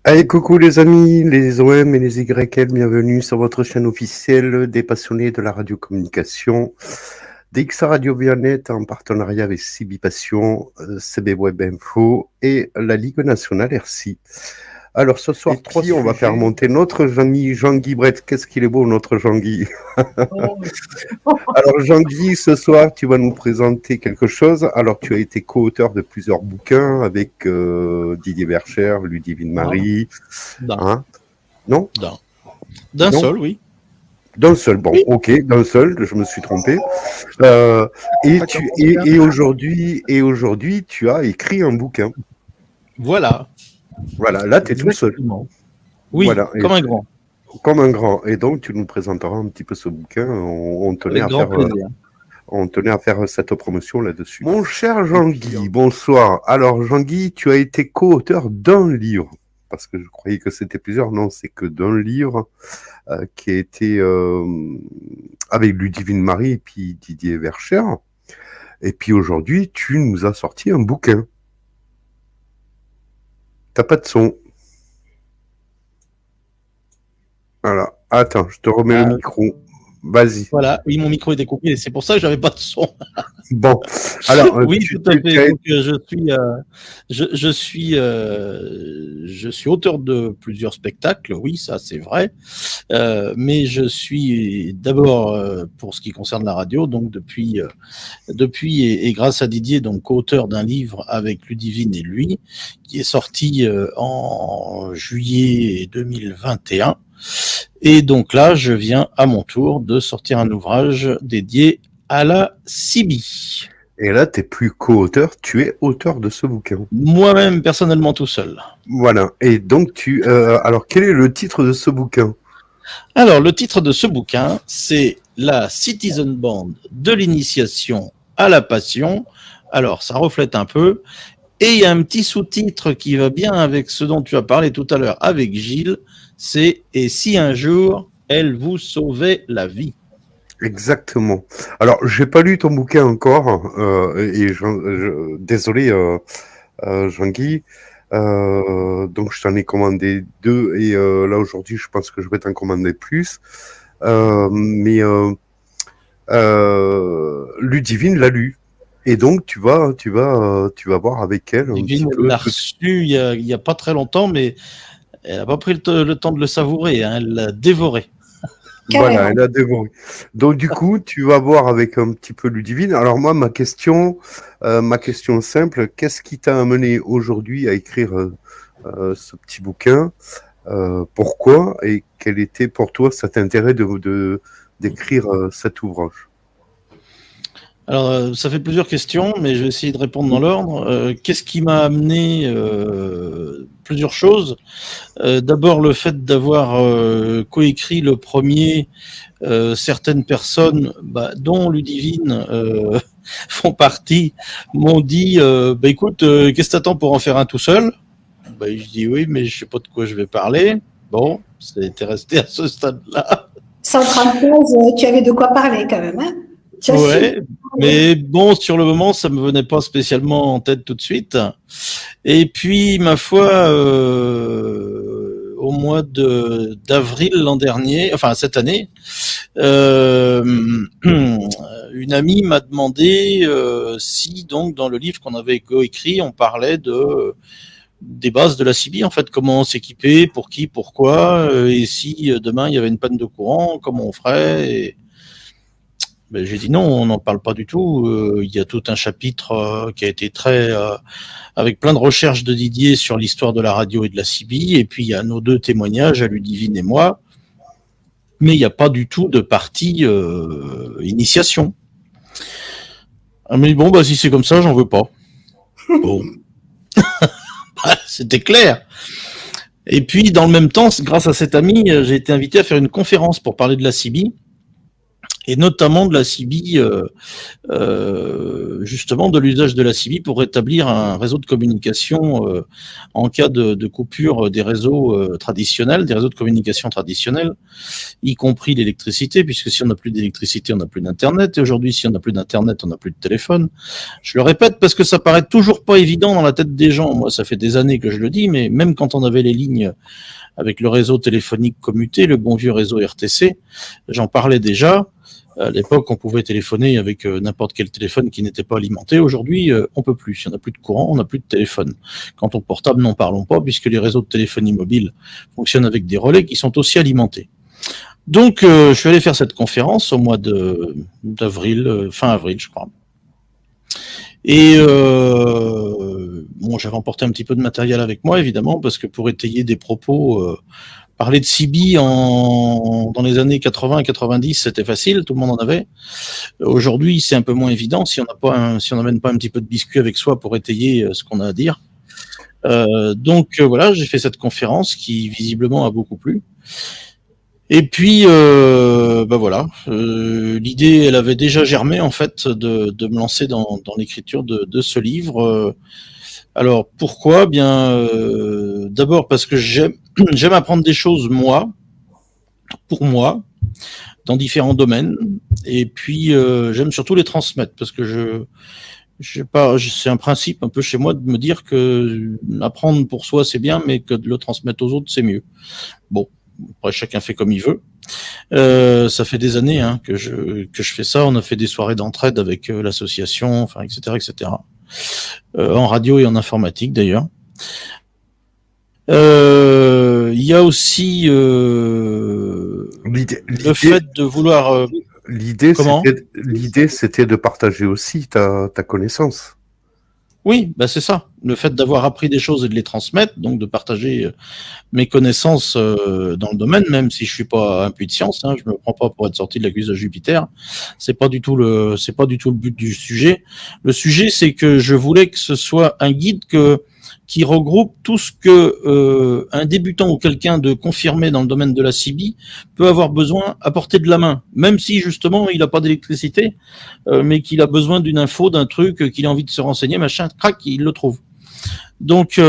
Allez, coucou les amis, les OM et les YL, bienvenue sur votre chaîne officielle des passionnés de la radiocommunication, DXA Radio Bien-être en partenariat avec CB Passion, CB Web Info et la Ligue nationale RC. Alors ce soir, on va faire monter notre Jean-Guy, Jean-Guy Brett. Qu'est-ce qu'il est beau notre Jean-Guy. Alors Jean-Guy, ce soir, tu vas nous présenter quelque chose. Alors tu as été co-auteur de plusieurs bouquins avec Didier Bercher, Ludivine Marie. Hein non D'un seul, oui. D'un seul, bon, oui. Ok, d'un seul, je me suis trompé. Et aujourd'hui, tu as écrit un bouquin. Voilà. Voilà, là, tu es tout seul. Oui, voilà. Comme un grand. Comme un grand. Et donc, tu nous présenteras un petit peu ce bouquin. On tenait à faire cette promotion là-dessus. Mon cher Jean-Guy, bonsoir. Alors, Jean-Guy, tu as été co-auteur d'un livre. Parce que je croyais que c'était plusieurs. Non, c'est que d'un livre qui a été avec Ludivine Marie et puis Didier Bercher. Et puis aujourd'hui, tu nous as sorti un bouquin. T'as pas de son. Voilà. Attends, je te remets le micro. Vas-y. Voilà, oui, mon micro était coupé, c'est pour ça que j'avais pas de son. Bon, alors oui, tout à fait. Donc, je suis auteur de plusieurs spectacles, oui, ça c'est vrai. Mais je suis d'abord, pour ce qui concerne la radio, donc depuis et grâce à Didier, donc co-auteur d'un livre avec Ludivine et lui, qui est sorti en juillet 2021. Et donc là, je viens à mon tour de sortir un ouvrage dédié à la CB. Et là, tu n'es plus co-auteur, tu es auteur de ce bouquin. Moi-même, personnellement, tout seul. Voilà. Et donc, alors, quel est le titre de ce bouquin ? Alors, le titre de ce bouquin, c'est La Citizen Band de l'initiation à la passion. Alors, ça reflète un peu. Et il y a un petit sous-titre qui va bien avec ce dont tu as parlé tout à l'heure avec Gilles, c'est « Et si un jour, elle vous sauvait la vie ». Exactement. Alors, j'ai pas lu ton bouquin encore, désolé, Jean-Guy. Donc, je t'en ai commandé 2, et là, aujourd'hui, je pense que je vais t'en commander plus. Mais Ludivine l'a lu. Et donc, tu vas voir avec elle. Ludivine l'a reçu il y a pas très longtemps, mais elle n'a pas pris le temps de le savourer, hein, elle l'a dévoré. Voilà, elle a dévoré. Donc du coup, tu vas voir avec un petit peu Ludivine. Alors moi, ma question simple, qu'est-ce qui t'a amené aujourd'hui à écrire ce petit bouquin ? Pourquoi ? Et quel était pour toi cet intérêt d'écrire cet ouvrage ? Alors, ça fait plusieurs questions, mais je vais essayer de répondre dans l'ordre. Qu'est-ce qui m'a amené plusieurs choses. D'abord, le fait d'avoir coécrit le premier, certaines personnes, dont Ludivine font partie, m'ont dit écoute, qu'est-ce que t'attends pour en faire un tout seul ? Je dis oui, mais je sais pas de quoi je vais parler. Bon, c'était resté à ce stade-là. 135, tu avais de quoi parler quand même, hein ? Ouais, mais bon, sur le moment, ça me venait pas spécialement en tête tout de suite. Et puis, ma foi, au mois d'avril l'an dernier, enfin cette année, une amie m'a demandé si donc dans le livre qu'on avait coécrit, on parlait des bases de la CB, en fait, comment s'équiper, pour qui, pourquoi, et si demain il y avait une panne de courant, comment on ferait. J'ai dit non, on n'en parle pas du tout. Il y a tout un chapitre qui a été avec plein de recherches de Didier sur l'histoire de la radio et de la CB, et puis il y a nos 2 témoignages, à Ludivine et moi, mais il n'y a pas du tout de partie initiation. Mais bon, si c'est comme ça, j'en veux pas. Bon. C'était clair. Et puis, dans le même temps, grâce à cet ami, j'ai été invité à faire une conférence pour parler de la CB. et notamment de la CB, justement de l'usage de la CB pour rétablir un réseau de communication en cas de coupure des réseaux traditionnels, des réseaux de communication traditionnels, y compris l'électricité, puisque si on n'a plus d'électricité, on n'a plus d'internet, et aujourd'hui si on n'a plus d'internet, on n'a plus de téléphone. Je le répète parce que ça paraît toujours pas évident dans la tête des gens. Moi, ça fait des années que je le dis, mais même quand on avait les lignes avec le réseau téléphonique commuté, le bon vieux réseau RTC, j'en parlais déjà. À l'époque, on pouvait téléphoner avec n'importe quel téléphone qui n'était pas alimenté. Aujourd'hui, on peut plus. Si on n'a plus de courant, on n'a plus de téléphone. Quant au portable, n'en parlons pas, puisque les réseaux de téléphonie mobile fonctionnent avec des relais qui sont aussi alimentés. Donc, je suis allé faire cette conférence au mois d'avril, fin avril, je crois. Et bon, j'avais emporté un petit peu de matériel avec moi, évidemment, parce que pour étayer des propos, parler de CB dans les années 80 et 90, c'était facile, tout le monde en avait. Aujourd'hui, c'est un peu moins évident si on n'amène pas un petit peu de biscuit avec soi pour étayer ce qu'on a à dire. Donc voilà, j'ai fait cette conférence qui visiblement a beaucoup plu. Et puis, voilà, l'idée, elle avait déjà germé en fait de me lancer dans l'écriture de ce livre. Alors pourquoi ? Bien, d'abord parce que j'aime apprendre des choses pour moi, dans différents domaines, et puis j'aime surtout les transmettre parce que c'est un principe un peu chez moi de me dire que apprendre pour soi c'est bien, mais que de le transmettre aux autres c'est mieux. Bon. Après, chacun fait comme il veut. Ça fait des années que je fais ça. On a fait des soirées d'entraide avec l'association, enfin, etc., etc. En radio et en informatique d'ailleurs. Il y a aussi le fait de vouloir. L'idée, c'était de partager aussi ta connaissance. Oui, bah c'est ça. Le fait d'avoir appris des choses et de les transmettre, donc de partager mes connaissances dans le domaine, même si je suis pas un puits de science, je me prends pas pour être sorti de la cuisse de Jupiter. C'est pas du tout le but du sujet. Le sujet, c'est que je voulais que ce soit un guide qui regroupe tout ce que un débutant ou quelqu'un de confirmé dans le domaine de la CB peut avoir besoin à portée de la main, même si justement il n'a pas d'électricité, mais qu'il a besoin d'une info, d'un truc, qu'il a envie de se renseigner, machin, crac, il le trouve. Donc c'est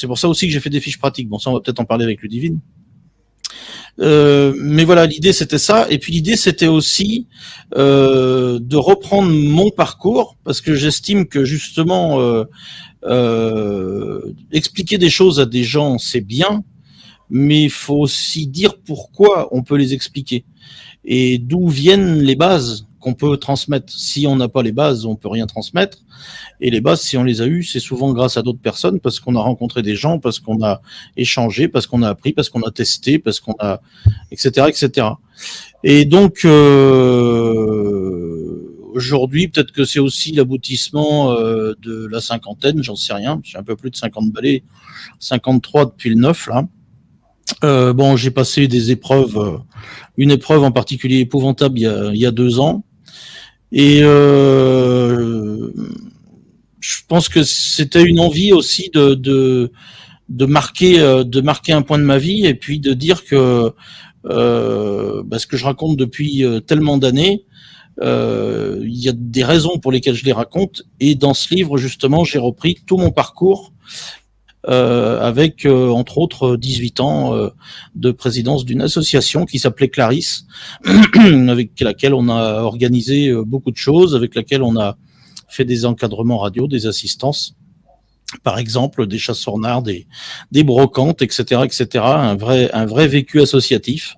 pour ça aussi que j'ai fait des fiches pratiques. Bon, ça on va peut-être en parler avec Ludivine. Mais voilà, l'idée c'était ça, et puis l'idée c'était aussi de reprendre mon parcours, parce que j'estime que justement expliquer des choses à des gens c'est bien, mais il faut aussi dire pourquoi on peut les expliquer et d'où viennent les bases qu'on peut transmettre. Si on n'a pas les bases, on peut rien transmettre. Et les bases, si on les a eues, c'est souvent grâce à d'autres personnes, parce qu'on a rencontré des gens, parce qu'on a échangé, parce qu'on a appris, parce qu'on a testé, parce qu'on a, etc., etc. Et donc, aujourd'hui, peut-être que c'est aussi l'aboutissement de la cinquantaine, j'en sais rien. J'ai un peu plus de 50 balais, 53 depuis le 9, là. Bon, j'ai passé des épreuves, une épreuve en particulier épouvantable il y a 2 ans. Et je pense que c'était une envie aussi de marquer un point de ma vie, et puis de dire que ce que je raconte depuis tellement d'années, il y a des raisons pour lesquelles je les raconte, et dans ce livre justement j'ai repris tout mon parcours avec entre autres 18 ans de présidence d'une association qui s'appelait Clarisse, avec laquelle on a organisé beaucoup de choses, avec laquelle on a fait des encadrements radio, des assistances, par exemple des chasse-sornards, des brocantes, etc., etc. Un vrai vécu associatif.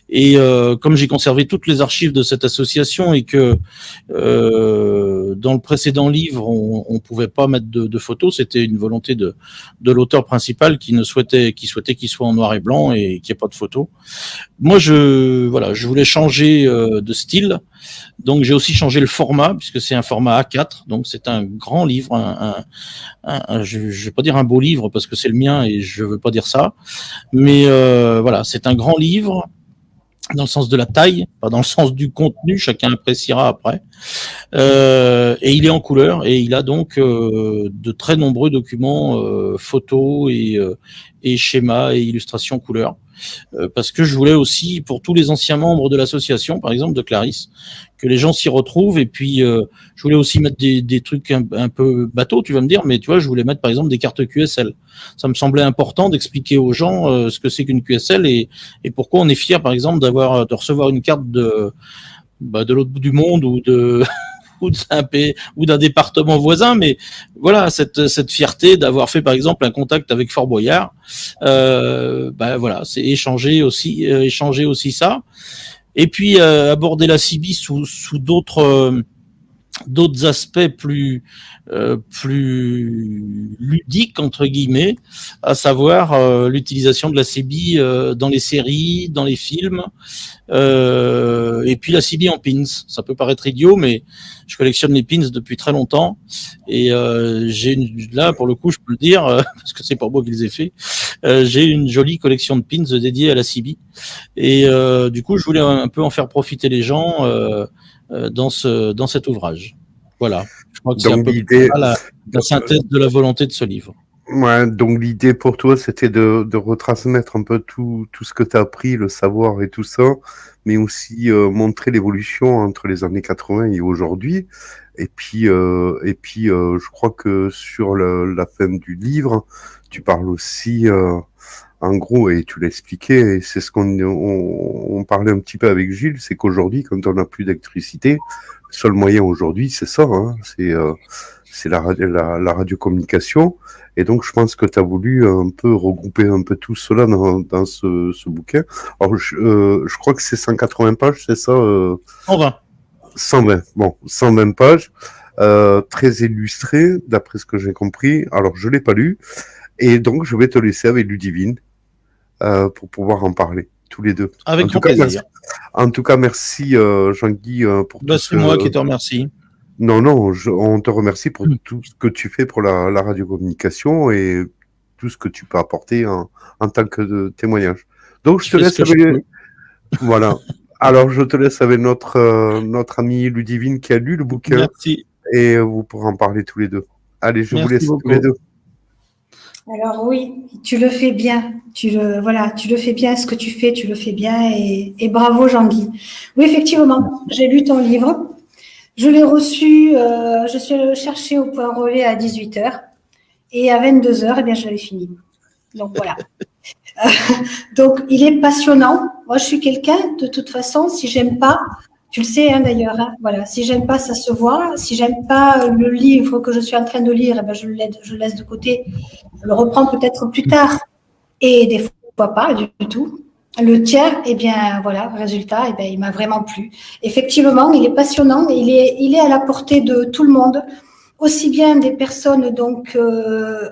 Et comme j'ai conservé toutes les archives de cette association, et que dans le précédent livre on pouvait pas mettre de photos, c'était une volonté de l'auteur principal qui souhaitait qu'il soit en noir et blanc et qu'il n'y ait pas de photos. Moi je voulais changer de style. Donc j'ai aussi changé le format, puisque c'est un format A4, donc c'est un grand livre, je vais pas dire un beau livre parce que c'est le mien et je veux pas dire ça, mais voilà, c'est un grand livre dans le sens de la taille, pas dans le sens du contenu, chacun appréciera après. Et il est en couleur, et il a donc de très nombreux documents, photos et schémas et illustrations couleurs. parce que je voulais aussi, pour tous les anciens membres de l'association, par exemple de Clarisse, que les gens s'y retrouvent. Et puis, je voulais aussi mettre des trucs un peu bateaux, tu vas me dire, mais tu vois, je voulais mettre par exemple des cartes QSL. Ça me semblait important d'expliquer aux gens ce que c'est qu'une QSL et pourquoi on est fier, par exemple, de recevoir une carte de l'autre bout du monde ou de ou d'un département voisin, mais voilà, cette fierté d'avoir fait par exemple un contact avec Fort Boyard, voilà, c'est échanger aussi ça, et puis aborder la CB sous d'autres aspects plus ludiques entre guillemets, à savoir l'utilisation de la CB dans les séries, dans les films, et puis la CB en pins. Ça peut paraître idiot, mais je collectionne les pins depuis très longtemps, et là pour le coup je peux le dire parce que c'est pas moi qui les ai fait. J'ai une jolie collection de pins dédiée à la CB, et du coup je voulais un peu en faire profiter les gens dans cet ouvrage. Voilà, je crois que c'est un peu la synthèse de la volonté de ce livre. Ouais, donc l'idée pour toi, c'était de retransmettre un peu tout ce que tu as appris, le savoir et tout ça, mais aussi montrer l'évolution entre les années 80 et aujourd'hui. Et puis, je crois que sur la fin du livre, tu parles aussi, en gros, et tu l'as expliqué, et c'est ce qu'on parlait un petit peu avec Gilles, c'est qu'aujourd'hui, quand on n'a plus d'électricité, le seul moyen aujourd'hui, c'est ça, hein, c'est la radiocommunication. Et donc, je pense que tu as voulu un peu regrouper un peu tout cela dans ce bouquin. Alors, je crois que c'est 180 pages, c'est ça 120. 120, bon, 120 pages, très illustré, d'après ce que j'ai compris. Alors, je l'ai pas lu, et donc, je vais te laisser avec Ludivine pour pouvoir en parler, tous les deux. Avec grand plaisir. En tout cas, merci Jean-Guy pour tout c'est moi qui te remercie. Non, on te remercie pour tout ce que tu fais pour la radiocommunication et tout ce que tu peux apporter en tant que témoignage. Donc, je te laisse avec... Voilà. Alors, je te laisse avec notre amie Ludivine qui a lu le bouquin. Merci. Et vous pourrez en parler tous les deux. Allez, je vous laisse beaucoup. tous les deux. Alors oui, tu le fais bien. Tu le fais bien. Ce que tu fais, tu le fais bien. Et bravo, Jean-Guy. Oui, effectivement, j'ai lu ton livre. Je l'ai reçu, je suis allée le chercher au point relais à 18h. Et à 22h, eh bien, je l'avais fini. Donc, voilà. Donc, il est passionnant. Moi, je suis quelqu'un, de toute façon, si j'aime pas, tu le sais hein, d'ailleurs, hein, voilà, si j'aime pas, ça se voit. Si j'aime pas le livre que je suis en train de lire, eh bien, je le laisse de côté. Je le reprends peut-être plus tard. Et des fois pas du tout. Le tien, eh bien, voilà, résultat, eh bien, il m'a vraiment plu. Effectivement, il est passionnant, il est à la portée de tout le monde, aussi bien des personnes donc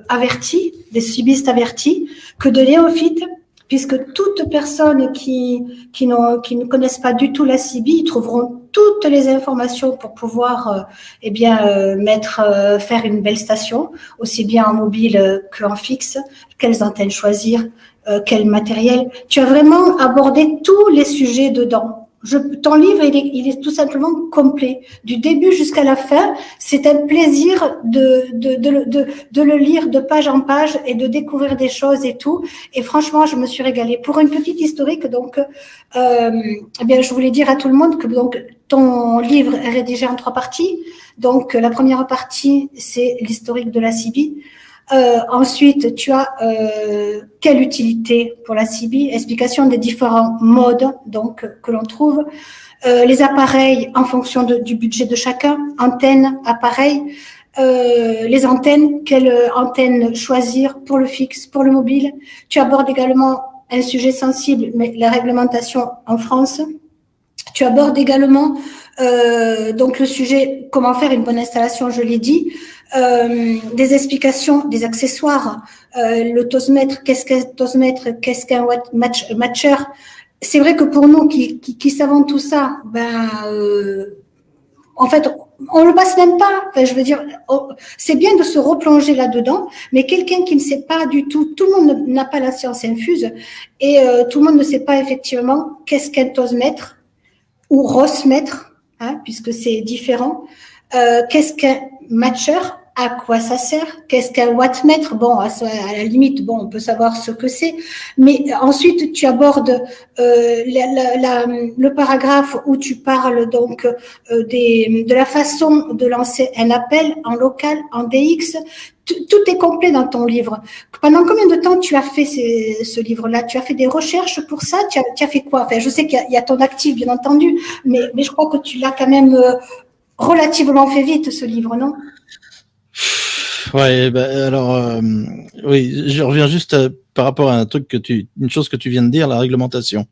averties, des subistes avertis, que de néophytes, puisque toute personne qui ne connaissent pas du tout la CB, ils trouveront toutes les informations pour pouvoir faire une belle station, aussi bien en mobile qu'en fixe, quelles antennes choisir, quel matériel. Tu as vraiment abordé tous les sujets dedans. Ton livre, il est tout simplement complet. Du début jusqu'à la fin, c'est un plaisir de le lire de page en page et de découvrir des choses et tout. Et franchement, je me suis régalée. Pour une petite historique, donc, je voulais dire à tout le monde que donc ton livre est rédigé en 3 parties. Donc, la première partie, c'est l'historique de la CB. Ensuite, tu as quelle utilité pour la CB, explication des différents modes donc que l'on trouve, les appareils en fonction du budget de chacun, antennes, appareils, les antennes, quelle antenne choisir pour le fixe, pour le mobile. Tu abordes également un sujet sensible, mais la réglementation en France. Tu abordes également donc le sujet comment faire une bonne installation, je l'ai dit. Des explications, des accessoires, le tosmètre, qu'est-ce qu'un tosmètre, qu'est-ce qu'un matcher. C'est vrai que pour nous qui savons tout ça, en fait, on le passe même pas. Enfin, je veux dire, c'est bien de se replonger là-dedans, mais quelqu'un qui ne sait pas du tout le monde n'a pas la science infuse, et tout le monde ne sait pas effectivement qu'est-ce qu'un tosmètre ou rosmètre, hein, puisque c'est différent. Qu'est-ce qu'un matcher à quoi ça sert, qu'est-ce qu'un wattmètre, bon, à la limite, bon, on peut savoir ce que c'est, mais ensuite tu abordes le paragraphe où tu parles donc de la façon de lancer un appel en local, en DX. Tout est complet dans ton livre. Pendant combien de temps tu as fait ce livre-là? Tu as fait des recherches pour ça? Tu as fait quoi? Enfin, je sais qu'il y a ton actif, bien entendu, mais je crois que tu l'as quand même relativement fait vite, ce livre, non? Ouais, alors, oui, je reviens juste par rapport à une chose que tu viens de dire, la réglementation.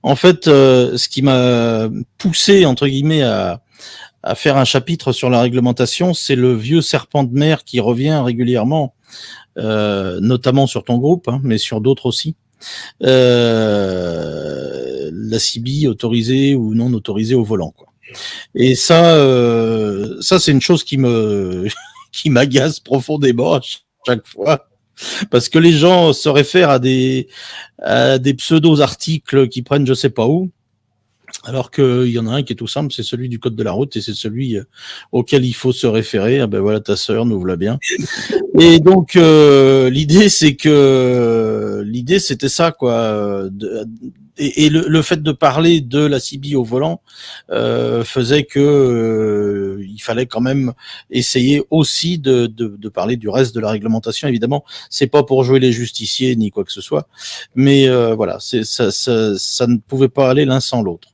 En fait, ce qui m'a poussé, entre guillemets, à faire un chapitre sur la réglementation, c'est le vieux serpent de mer qui revient régulièrement, notamment sur ton groupe, mais sur d'autres aussi. La CB autorisée ou non autorisée au volant, quoi. Et ça c'est une chose qui m'agace profondément à chaque fois, parce que les gens se réfèrent à des pseudo-articles qui prennent je sais pas où, alors qu'il y en a un qui est tout simple, c'est celui du code de la route, et c'est celui auquel il faut se référer. Ah ben voilà, ta sœur nous voilà bien. Et donc l'idée c'était ça, quoi. Et le fait de parler de la CB au volant faisait que il fallait quand même essayer aussi de parler du reste de la réglementation. Évidemment, c'est pas pour jouer les justiciers ni quoi que ce soit, mais voilà, ça ne pouvait pas aller l'un sans l'autre.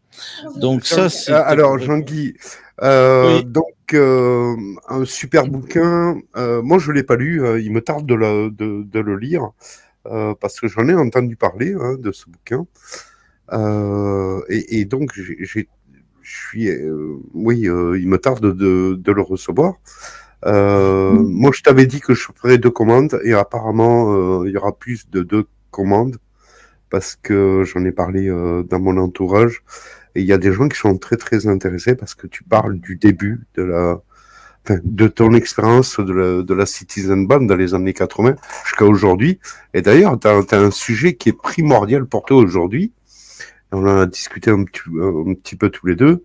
Donc ça, c'est... Alors Jean-Guy, oui. donc un super bouquin. Moi, je l'ai pas lu. Il me tarde de le lire parce que j'en ai entendu parler de ce bouquin. Et donc, oui, il me tarde de le recevoir. Moi, je t'avais dit que je ferais 2 commandes et apparemment, il y aura plus de 2 commandes parce que j'en ai parlé dans mon entourage. Et il y a des gens qui sont très très intéressés parce que tu parles du début de ton expérience de la Citizen Band dans les années 80 jusqu'à aujourd'hui. Et d'ailleurs, t'as un sujet qui est primordial pour toi aujourd'hui. On en a discuté un petit peu tous les deux.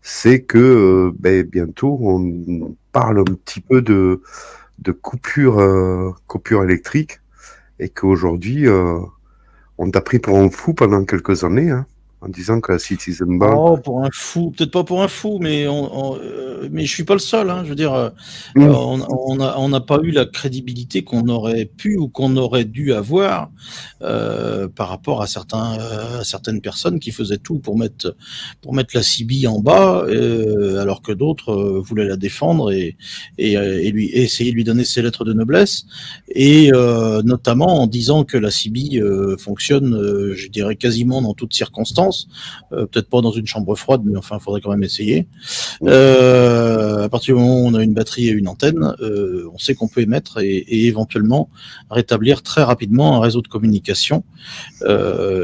C'est que bientôt on parle un petit peu de coupure électrique et qu'aujourd'hui on t'a pris pour un fou pendant quelques années. En disant que la Citizen Band... Oh, pour un fou, peut-être pas pour un fou, mais mais je suis pas le seul. Je veux dire, on n'a pas eu la crédibilité qu'on aurait pu ou qu'on aurait dû avoir par rapport à certaines personnes qui faisaient tout pour mettre la CB en bas, alors que d'autres voulaient la défendre et lui essayer de lui donner ses lettres de noblesse, et notamment en disant que la CB fonctionne, je dirais quasiment dans toutes circonstances. Peut-être pas dans une chambre froide, mais enfin, il faudrait quand même essayer. À partir du moment où on a une batterie et une antenne, on sait qu'on peut émettre et éventuellement rétablir très rapidement un réseau de communication.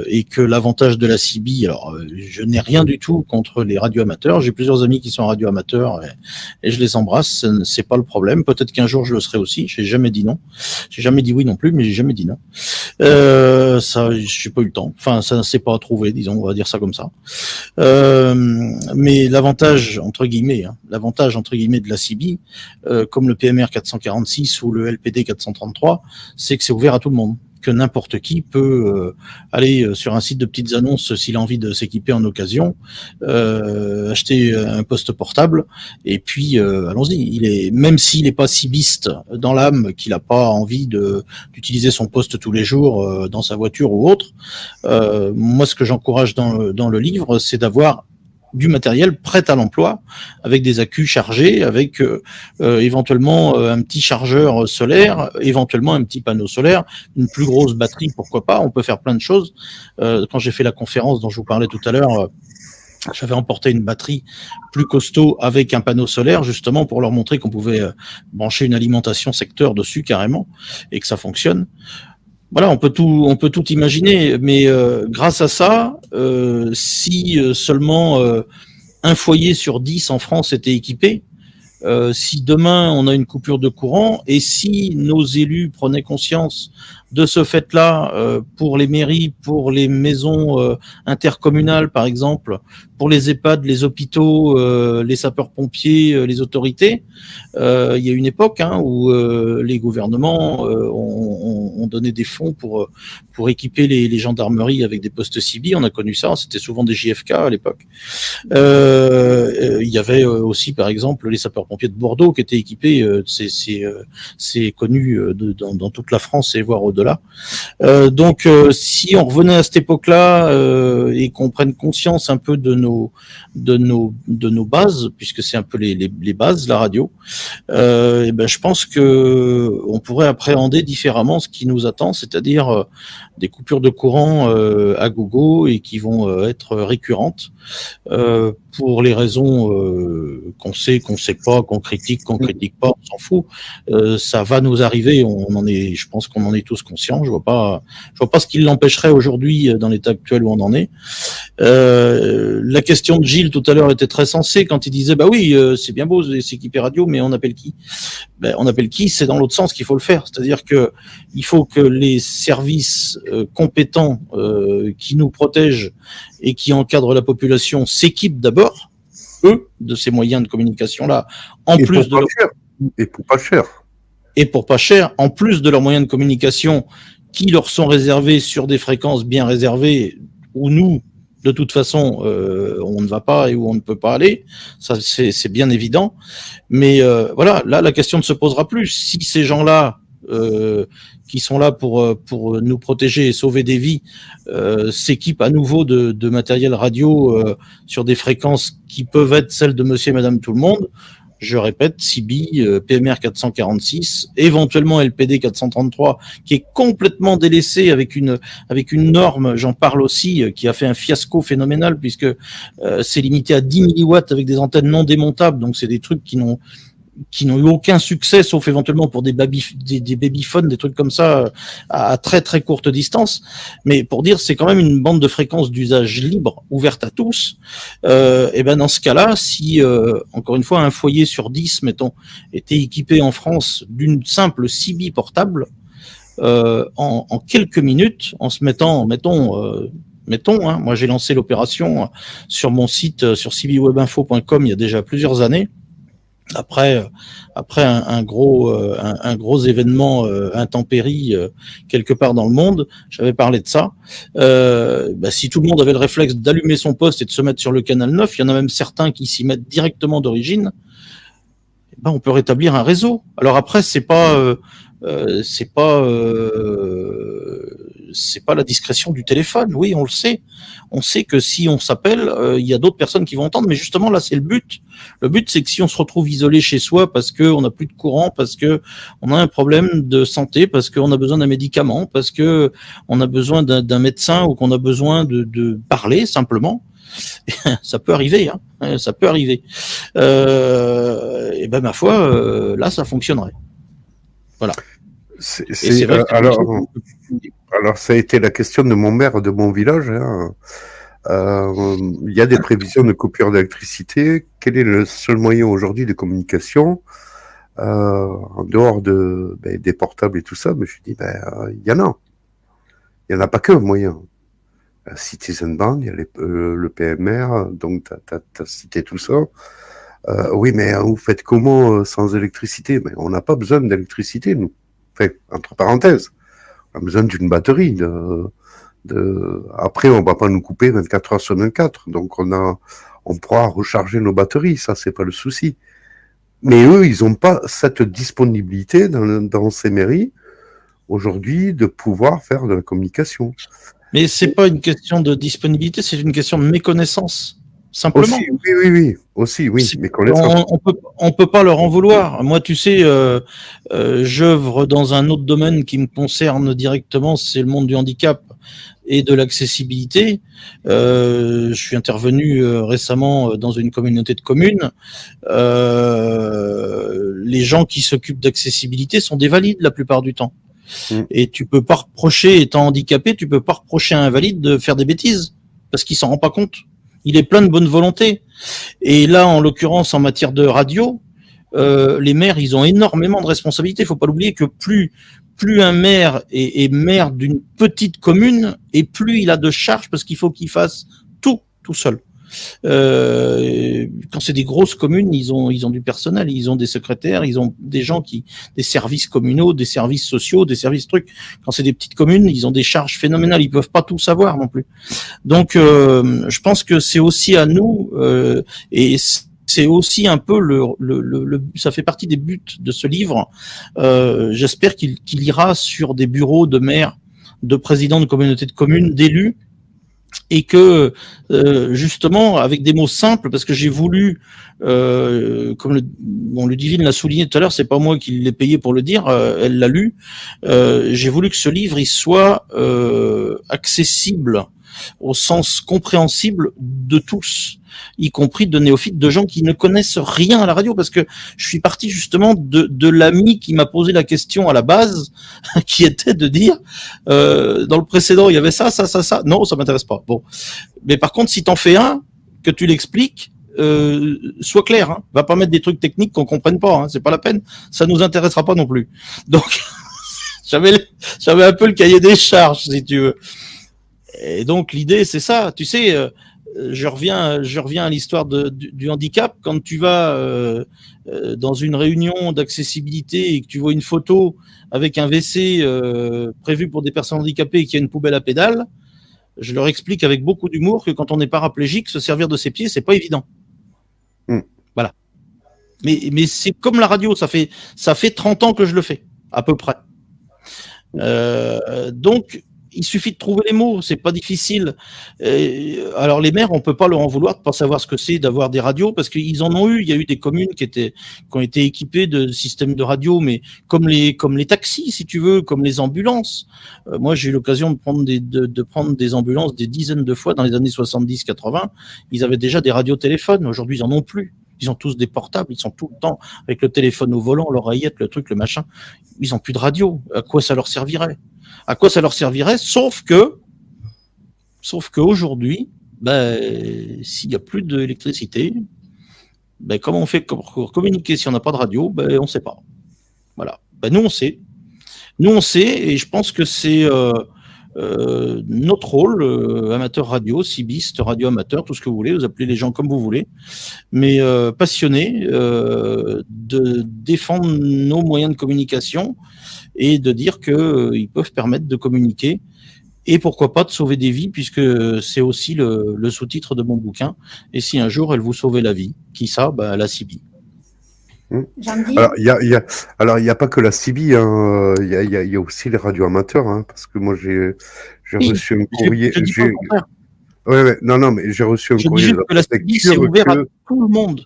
Et que l'avantage de la CB, alors je n'ai rien du tout contre les radioamateurs. J'ai plusieurs amis qui sont radioamateurs et je les embrasse. C'est pas le problème. Peut-être qu'un jour je le serai aussi. J'ai jamais dit non. J'ai jamais dit oui non plus, mais j'ai jamais dit non. Ça, j'ai pas eu le temps. Enfin, ça ne s'est pas trouvé, disons. On va dire ça comme ça. Mais l'avantage entre guillemets de la CB, comme le PMR 446 ou le LPD 433, c'est que c'est ouvert à tout le monde, que n'importe qui peut aller sur un site de petites annonces s'il a envie de s'équiper en occasion, acheter un poste portable et puis allons-y. Même s'il n'est pas cibiste dans l'âme, qu'il n'a pas envie d'utiliser son poste tous les jours dans sa voiture ou autre, moi ce que j'encourage dans le livre, c'est d'avoir du matériel prêt à l'emploi, avec des accus chargés, avec éventuellement un petit chargeur solaire, éventuellement un petit panneau solaire, une plus grosse batterie, pourquoi pas. On peut faire plein de choses. Quand j'ai fait la conférence dont je vous parlais tout à l'heure, j'avais emporté une batterie plus costaud avec un panneau solaire, justement pour leur montrer qu'on pouvait brancher une alimentation secteur dessus carrément et que ça fonctionne. Voilà, on peut tout imaginer, mais grâce à ça, si seulement un foyer sur 10 en France était équipé, si demain on a une coupure de courant et si nos élus prenaient conscience de ce fait-là pour les mairies, pour les maisons intercommunales par exemple, pour les EHPAD, les hôpitaux, les sapeurs-pompiers, les autorités. Il y a une époque où les gouvernements ont donné des fonds pour équiper les gendarmeries avec des postes CIBI. On a connu ça, c'était souvent des JFK à l'époque. Il y avait aussi par exemple les sapeurs-pompiers de Bordeaux qui étaient équipés, c'est connu dans toute la France et voire au-delà. Donc si on revenait à cette époque-là et qu'on prenne conscience un peu de nos bases, puisque c'est un peu les bases, la radio, et ben je pense que on pourrait appréhender différemment ce qui nous attend, c'est-à-dire des coupures de courant à gogo et qui vont être récurrentes pour les raisons qu'on sait pas, qu'on critique pas, on s'en fout. Ça va nous arriver, je pense qu'on en est tous conscients. Je vois pas ce qui l'empêcherait aujourd'hui dans l'état actuel où on en est. La question de Gilles tout à l'heure était très sensée quand il disait bah oui, c'est bien beau s'équiper radio, mais on appelle qui? On appelle qui? C'est dans l'autre sens qu'il faut le faire, c'est-à-dire que il faut que les services compétents qui nous protègent et qui encadrent la population s'équipent d'abord, eux, de ces moyens de communication-là, et pour pas cher, en plus de leurs moyens de communication qui leur sont réservés sur des fréquences bien réservées, où nous, de toute façon, on ne va pas et où on ne peut pas aller, ça c'est bien évident. Mais voilà, là la question ne se posera plus. Si ces gens-là qui sont là pour nous protéger et sauver des vies s'équipent à nouveau de matériel radio sur des fréquences qui peuvent être celles de Monsieur et Madame tout le monde, je répète, CIBI, PMR 446, éventuellement LPD 433, qui est complètement délaissé avec une norme, j'en parle aussi, qui a fait un fiasco phénoménal puisque c'est limité à 10 milliwatts avec des antennes non démontables, donc c'est des trucs qui n'ont eu aucun succès, sauf éventuellement pour des babyphones, des trucs comme ça, à très très courte distance. Mais pour dire, c'est quand même une bande de fréquences d'usage libre, ouverte à tous. Et ben dans ce cas-là, si encore une fois un foyer sur 10, mettons, était équipé en France d'une simple CB portable, en quelques minutes, en se mettant, mettons, moi j'ai lancé l'opération sur mon site, sur cbwebinfo.com il y a déjà plusieurs années. Après un gros événement intempérie quelque part dans le monde, j'avais parlé de ça. Si tout le monde avait le réflexe d'allumer son poste et de se mettre sur le canal 9, il y en a même certains qui s'y mettent directement d'origine. On peut rétablir un réseau. Alors après, c'est pas la discrétion du téléphone. Oui, on le sait. On sait que si on s'appelle, il y a d'autres personnes qui vont entendre. Mais justement, là, c'est le but. Le but, c'est que si on se retrouve isolé chez soi parce que on n'a plus de courant, parce que on a un problème de santé, parce qu'on a besoin d'un médicament, parce que on a besoin d'un médecin ou qu'on a besoin de parler simplement, ça peut arriver. Ça peut arriver. Et ben ma foi, là, ça fonctionnerait. Voilà. Alors, ça a été la question de mon maire de mon village. Il y a des prévisions de coupure d'électricité. Quel est le seul moyen aujourd'hui de communication en dehors des portables et tout ça? Mais je dis, il y en a. Il n'y en a pas qu'un moyen. Citizen Band, il y a le PMR, donc tu as cité tout ça. Oui, mais vous faites comment sans électricité? On n'a pas besoin d'électricité, nous. Enfin, entre parenthèses, on a besoin d'une batterie. Après, on va pas nous couper 24 heures sur 24, donc on pourra recharger nos batteries, ça c'est pas le souci. Mais eux, ils n'ont pas cette disponibilité dans ces mairies aujourd'hui de pouvoir faire de la communication. Mais c'est pas une question de disponibilité, c'est une question de méconnaissance. Simplement. Aussi, oui. On peut pas leur en vouloir. Moi, tu sais, j'œuvre dans un autre domaine qui me concerne directement, c'est le monde du handicap et de l'accessibilité. Je suis intervenu récemment dans une communauté de communes. Les gens qui s'occupent d'accessibilité sont des valides la plupart du temps. Et tu peux pas reprocher, étant handicapé, tu peux pas reprocher à un valide de faire des bêtises parce qu'il s'en rend pas compte. Il est plein de bonne volonté. Et là, en l'occurrence, en matière de radio, les maires, ils ont énormément de responsabilités. Il faut pas l'oublier que plus un maire est maire d'une petite commune, et plus il a de charges parce qu'il faut qu'il fasse tout seul. Quand c'est des grosses communes, ils ont du personnel, ils ont des secrétaires, ils ont des gens des services communaux, des services sociaux, des services trucs. Quand c'est des petites communes, ils ont des charges phénoménales, ils peuvent pas tout savoir non plus. Donc, je pense que c'est aussi à nous, et c'est aussi un peu ça fait partie des buts de ce livre. J'espère qu'il ira sur des bureaux de maires, de présidents de communautés de communes, d'élus, et que justement avec des mots simples, parce que j'ai voulu, comme Ludivine l'a souligné tout à l'heure, c'est pas moi qui l'ai payé pour le dire, elle l'a lu, j'ai voulu que ce livre il soit accessible au sens compréhensible de tous, y compris de néophytes, de gens qui ne connaissent rien à la radio, parce que je suis parti justement de l'ami qui m'a posé la question à la base, qui était de dire, dans le précédent, il y avait ça, non, ça m'intéresse pas. Bon. Mais par contre, si t'en fais un, que tu l'expliques, sois clair, hein. Va pas mettre des trucs techniques qu'on comprenne pas, hein. C'est pas la peine, ça nous intéressera pas non plus. Donc, j'avais un peu le cahier des charges, si tu veux. Et donc l'idée c'est ça, tu sais, je reviens à l'histoire du handicap. Quand tu vas dans une réunion d'accessibilité et que tu vois une photo avec un WC prévu pour des personnes handicapées et qu'il y a une poubelle à pédales, je leur explique avec beaucoup d'humour que quand on est paraplégique, se servir de ses pieds, c'est pas évident. Voilà. Mais c'est comme la radio, ça fait 30 ans que je le fais, à peu près. Donc il suffit de trouver les mots, c'est pas difficile. Alors les maires, on peut pas leur en vouloir de pas savoir ce que c'est d'avoir des radios, parce qu'ils en ont eu. Il y a eu des communes qui ont été équipées de systèmes de radio, mais comme les taxis, si tu veux, comme les ambulances. Moi, j'ai eu l'occasion de prendre des ambulances des dizaines de fois dans les années 70-80. Ils avaient déjà des radiotéléphones. Aujourd'hui, ils en ont plus. Ils ont tous des portables, ils sont tout le temps avec le téléphone au volant, l'oreillette, le truc, le machin. Ils ont plus de radio. À quoi ça leur servirait ? Sauf que aujourd'hui, s'il n'y a plus d'électricité, comment on fait pour communiquer si on n'a pas de radio? On ne sait pas. Voilà. Nous, on sait. Et je pense que c'est notre rôle, amateur radio, cibiste, radio amateur, tout ce que vous voulez, vous appelez les gens comme vous voulez, mais passionnés de défendre nos moyens de communication et de dire qu'ils peuvent permettre de communiquer et pourquoi pas de sauver des vies, puisque c'est aussi le sous-titre de mon bouquin. Et si un jour elle vous sauvait la vie, qui ça? La CIBI. Alors, il y a pas que la CIBI, hein. Il y a aussi les radios amateurs, hein, parce que moi j'ai reçu un courrier. Non, mais j'ai reçu un courrier. Je dis que la CIBI, c'est ouvert à tout le monde.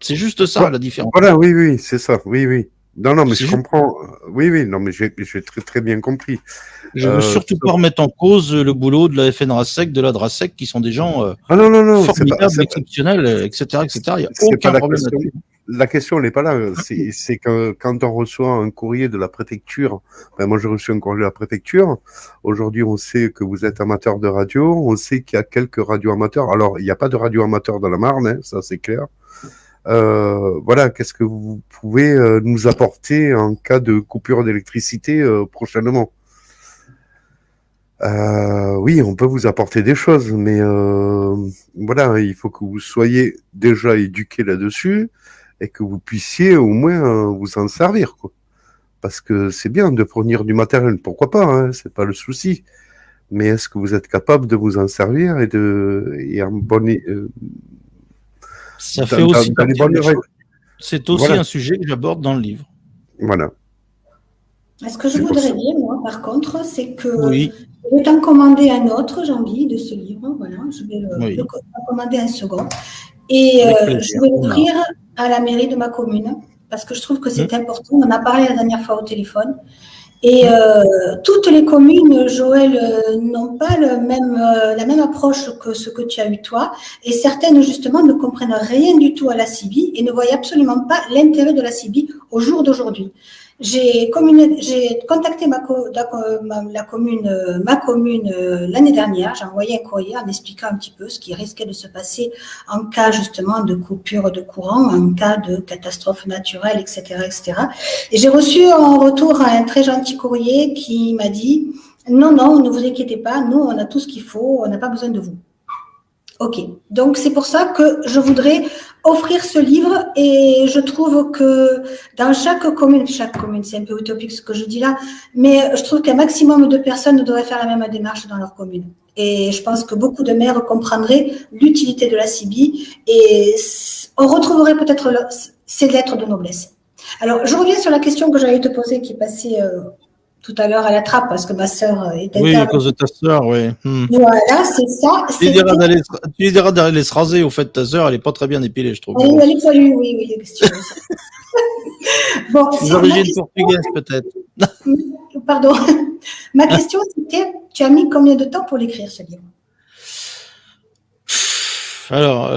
C'est juste ça, la différence. Voilà, oui, c'est ça, oui. Non, mais je comprends. Oui, non, mais j'ai très, très bien compris. Je veux surtout pas remettre en cause le boulot de la FNRASEC, de la DRASEC, qui sont des gens formidables, exceptionnels, etc. Il n'y a aucun problème là-dessus. La question n'est pas là. C'est que quand on reçoit un courrier de la préfecture, moi j'ai reçu un courrier de la préfecture. Aujourd'hui, on sait que vous êtes amateur de radio. On sait qu'il y a quelques radios amateurs. Alors, il n'y a pas de radio amateur dans la Marne, hein, ça c'est clair. Voilà, qu'est-ce que vous pouvez nous apporter en cas de coupure d'électricité prochainement? Oui, on peut vous apporter des choses, mais voilà, il faut que vous soyez déjà éduqués là-dessus et que vous puissiez au moins vous en servir, quoi. Parce que c'est bien de fournir du matériel, pourquoi pas, hein, c'est pas le souci. Mais est-ce que vous êtes capable de vous en servir et en bonne ça fait aussi partie des choses. C'est aussi un sujet que j'aborde dans le livre. Voilà. Ce que je voudrais dire, moi, par contre, c'est que je vais t'en commander un autre, Jean-Guy, de ce livre. Voilà, je vais le commander un second. Et je vais l'offrir à la mairie de ma commune, parce que je trouve que c'est important. On en a parlé la dernière fois au téléphone. Et toutes les communes, Joël, n'ont pas la même approche que ce que tu as eu toi. Et certaines, justement, ne comprennent rien du tout à la CIBI et ne voient absolument pas l'intérêt de la CIBI au jour d'aujourd'hui. J'ai contacté ma commune l'année dernière. J'ai envoyé un courrier en expliquant un petit peu ce qui risquait de se passer en cas justement de coupure de courant, en cas de catastrophe naturelle, etc., etc. Et j'ai reçu en retour un très gentil courrier qui m'a dit non, ne vous inquiétez pas, nous on a tout ce qu'il faut, on n'a pas besoin de vous. Ok, donc c'est pour ça que je voudrais offrir ce livre et je trouve que dans chaque commune, c'est un peu utopique ce que je dis là, mais je trouve qu'un maximum de personnes devraient faire la même démarche dans leur commune. Et je pense que beaucoup de maires comprendraient l'utilité de la CIBI et on retrouverait peut-être ces lettres de noblesse. Alors, je reviens sur la question que j'allais te poser qui est passée tout à l'heure à la trappe parce que ma sœur est Oui, à cause de ta sœur, oui. Voilà, c'est ça. Tu lui diras d'aller se raser. Au fait, ta sœur, elle est pas très bien épilée, je trouve. Oui, elle est poilue, oui. Bon, des origines portugaises, peut-être. Pardon. Ma question, c'était, tu as mis combien de temps pour l'écrire, ce livre? Alors,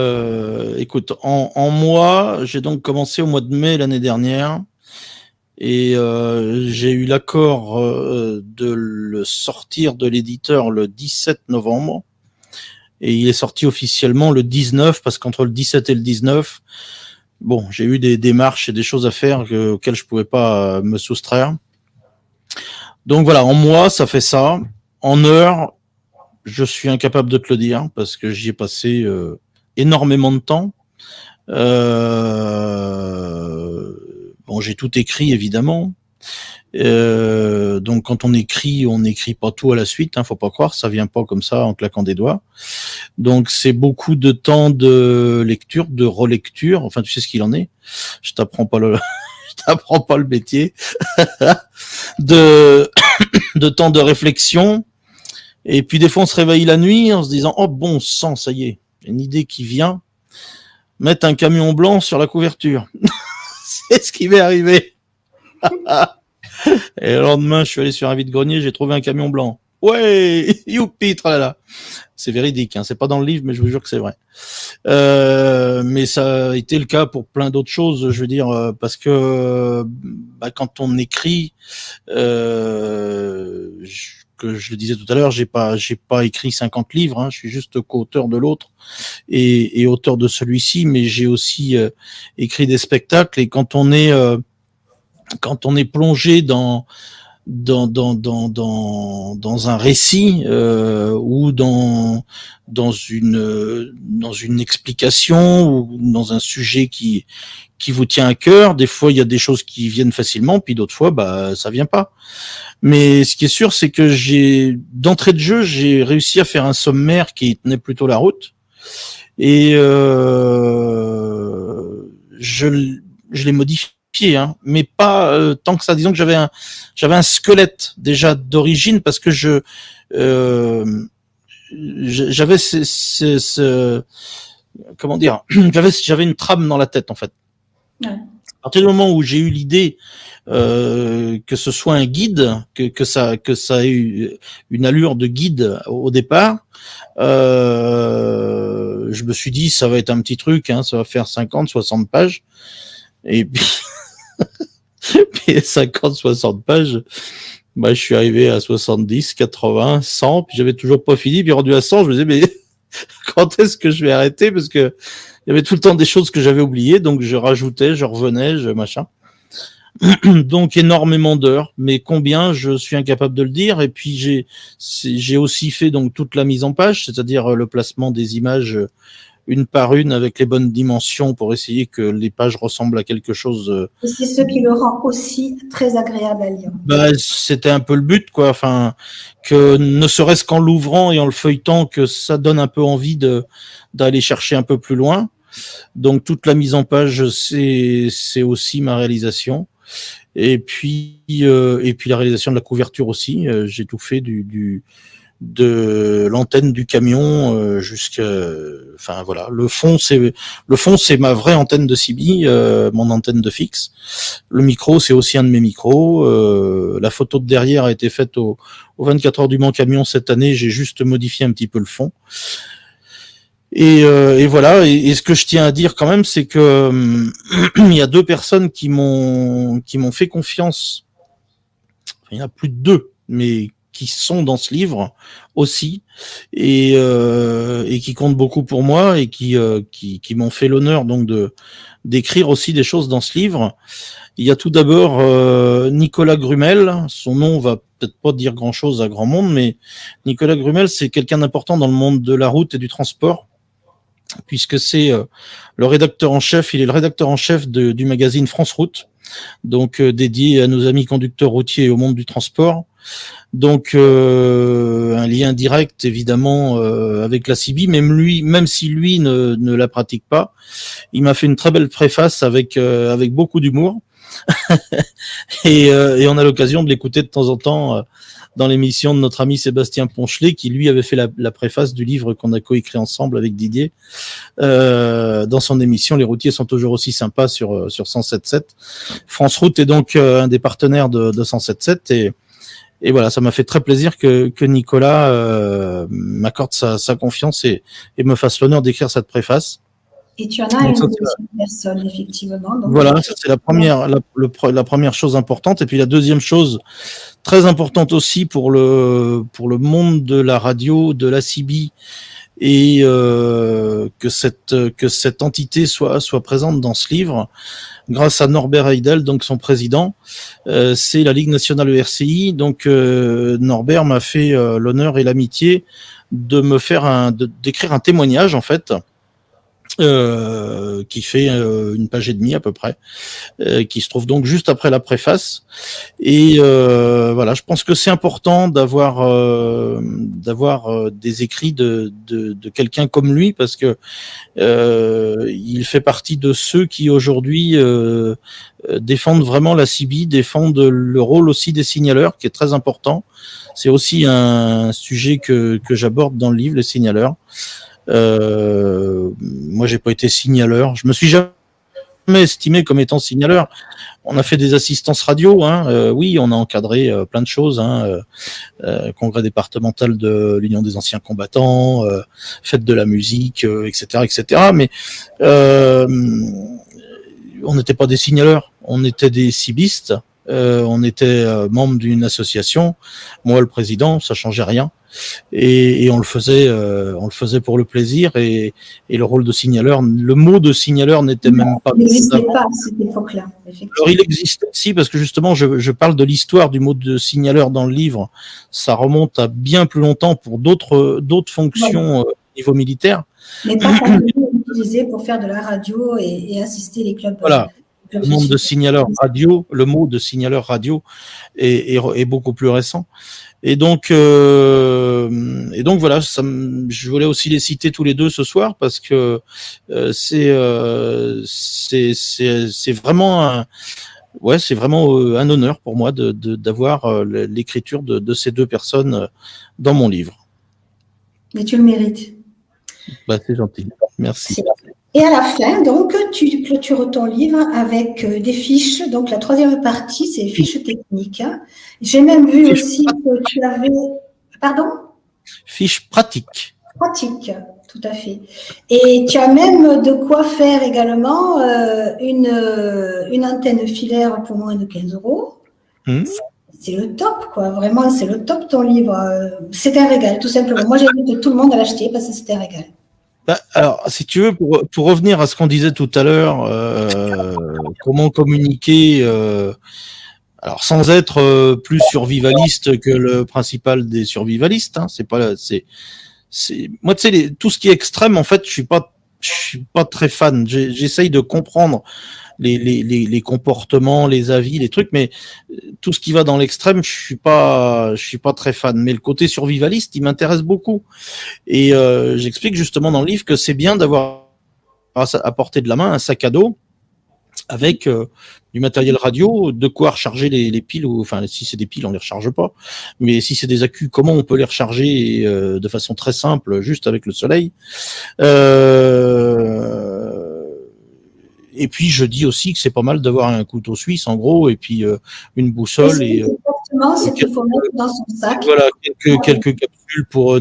écoute, en mois, j'ai donc commencé au mois de mai l'année dernière. Et j'ai eu l'accord de le sortir de l'éditeur le 17 novembre et il est sorti officiellement le 19 parce qu'entre le 17 et le 19, bon, j'ai eu des démarches et des choses à faire auxquelles je pouvais pas me soustraire. Donc voilà, en mois, ça fait ça. En heures, je suis incapable de te le dire parce que j'y ai passé énormément de temps. Bon, j'ai tout écrit évidemment. Donc quand on n'écrit pas tout à la suite. Faut pas croire, ça vient pas comme ça en claquant des doigts. Donc c'est beaucoup de temps de lecture, de relecture. Enfin, tu sais ce qu'il en est. Je t'apprends pas le métier. de temps de réflexion. Et puis des fois on se réveille la nuit en se disant oh bon sang, ça y est, une idée qui vient. Mettre un camion blanc sur la couverture. C'est ce qui m'est arrivé. Et le lendemain, je suis allé sur un vide-grenier, j'ai trouvé un camion blanc. Ouais, youpi, tralala. C'est véridique, c'est pas dans le livre, mais je vous jure que c'est vrai. Mais ça a été le cas pour plein d'autres choses, je veux dire, parce que quand on écrit, que je le disais tout à l'heure, j'ai pas écrit 50 livres, je suis juste co-auteur de l'autre et auteur de celui-ci, mais j'ai aussi écrit des spectacles. Et quand on est plongé dans un récit ou dans une explication ou dans un sujet qui vous tient à cœur, des fois il y a des choses qui viennent facilement, puis d'autres fois ça vient pas. Mais ce qui est sûr, c'est que d'entrée de jeu, j'ai réussi à faire un sommaire qui tenait plutôt la route. Et je l'ai modifié, mais pas tant que ça. Disons que j'avais un squelette déjà d'origine parce que j'avais comment dire, j'avais une trame dans la tête en fait. Ouais. À partir du moment où j'ai eu l'idée que ce soit un guide, que ça ait eu une allure de guide au départ, je me suis dit ça va être un petit truc, ça va faire 50-60 pages. Et puis 50-60 pages, je suis arrivé à 70, 80, 100, puis j'avais toujours pas fini, puis rendu à 100, je me disais mais quand est-ce que je vais arrêter, parce que il y avait tout le temps des choses que j'avais oubliées, donc je rajoutais, je revenais, machin. Donc énormément d'heures, mais combien, je suis incapable de le dire. Et puis j'ai aussi fait donc toute la mise en page, c'est-à-dire le placement des images une par une avec les bonnes dimensions pour essayer que les pages ressemblent à quelque chose. Et c'est ce qui le rend aussi très agréable à lire. C'était un peu le but, quoi. Enfin, que ne serait-ce qu'en l'ouvrant et en le feuilletant, que ça donne un peu envie d'aller chercher un peu plus loin. Donc toute la mise en page, c'est aussi ma réalisation. Et puis la réalisation de la couverture aussi. J'ai tout fait de l'antenne du camion enfin voilà, le fond c'est ma vraie antenne de CB, mon antenne de fixe. Le micro c'est aussi un de mes micros. La photo de derrière a été faite au 24 heures du Mans camion cette année. J'ai juste modifié un petit peu le fond. Et voilà. Et ce que je tiens à dire quand même, c'est que il y a 2 personnes qui m'ont fait confiance. Enfin, il y en a plus de 2, mais qui sont dans ce livre aussi, et qui comptent beaucoup pour moi, et qui m'ont fait l'honneur donc d'écrire aussi des choses dans ce livre. Il y a tout d'abord Nicolas Grumel. Son nom va peut-être pas dire grand-chose à grand monde, mais Nicolas Grumel, c'est quelqu'un d'important dans le monde de la route et du transport, puisque c'est le rédacteur en chef. Il est le rédacteur en chef du magazine France Route, donc dédié à nos amis conducteurs routiers et au monde du transport. Donc un lien direct évidemment avec la CIBI, même si lui ne la pratique pas. Il m'a fait une très belle préface avec beaucoup d'humour. et on a l'occasion de l'écouter de temps en temps dans l'émission de notre ami Sébastien Ponchelet, qui lui avait fait la préface du livre qu'on a coécrit ensemble avec Didier dans son émission Les routiers sont toujours aussi sympas sur 107.7. France Route est donc un des partenaires de 107.7, et voilà, ça m'a fait très plaisir que Nicolas m'accorde sa confiance et me fasse l'honneur d'écrire cette préface. Et tu en as donc, une deuxième personne, effectivement. Donc voilà, ça c'est la première chose importante. Et puis la deuxième chose très importante aussi pour le monde de la radio, de la CIBI, et que cette entité soit présente dans ce livre, grâce à Norbert Heidel, donc son président. C'est la Ligue nationale ERCI. Donc Norbert m'a fait l'honneur et l'amitié de me faire d'écrire un témoignage en fait. Qui fait 1 page et demie à peu près, qui se trouve donc juste après la préface. Et voilà, je pense que c'est important d'avoir des écrits de quelqu'un comme lui, parce que il fait partie de ceux qui aujourd'hui défendent vraiment la CIBI, défendent le rôle aussi des signaleurs, qui est très important. C'est aussi un sujet que j'aborde dans le livre, les signaleurs. Moi, j'ai pas été signaleur. Je me suis jamais estimé comme étant signaleur. On a fait des assistances radio, oui, on a encadré plein de choses, congrès départemental de l'Union des anciens combattants, fête de la musique, etc. Mais on n'était pas des signaleurs, on était des cibistes. On était membre d'une association, moi le président, ça changeait rien, et on le faisait pour le plaisir, et le rôle de signaleur, le mot de signaleur n'était même pas. Il n'existait pas à cette époque-là. Alors il existait aussi, parce que justement je parle de l'histoire du mot de signaleur dans le livre. Ça remonte à bien plus longtemps pour d'autres fonctions au niveau militaire. Mais pas quand on utilisé pour faire de la radio et assister les clubs. Voilà. Le mot de signaleur radio est beaucoup plus récent. Et donc voilà, je voulais aussi les citer tous les deux ce soir, parce que c'est vraiment un honneur pour moi d'avoir l'écriture de ces 2 personnes dans mon livre. Mais tu le mérites. Bah, c'est gentil, merci. Et à la fin, donc, tu clôtures ton livre avec des fiches. Donc, la 3e partie, c'est fiches techniques. J'ai même vu aussi que tu avais... Pardon ? Fiches pratiques. Pratiques, tout à fait. Et tu as même de quoi faire également une antenne filaire pour moins de 15 €. C'est le top, quoi. Vraiment, c'est le top, ton livre. C'est un régal, tout simplement. Moi, j'invite tout le monde à l'acheter parce que c'est un régal. Alors, si tu veux, pour revenir à ce qu'on disait tout à l'heure, comment communiquer, alors sans être plus survivaliste que le principal des survivalistes, moi, tu sais, tout ce qui est extrême, en fait, je suis pas très fan. J'essaye de comprendre les comportements, les avis, les trucs, mais tout ce qui va dans l'extrême, je suis pas très fan. Mais le côté survivaliste, il m'intéresse beaucoup. Et j'explique justement dans le livre que c'est bien d'avoir à portée de la main un sac à dos avec du matériel radio, de quoi recharger les piles, enfin si c'est des piles on les recharge pas, mais si c'est des accus, comment on peut les recharger de façon très simple, juste avec le soleil. Et puis je dis aussi que c'est pas mal d'avoir un couteau suisse en gros, et puis une boussole. Exactement, ce qu'il faut mettre dans son sac. Voilà, quelques capsules pour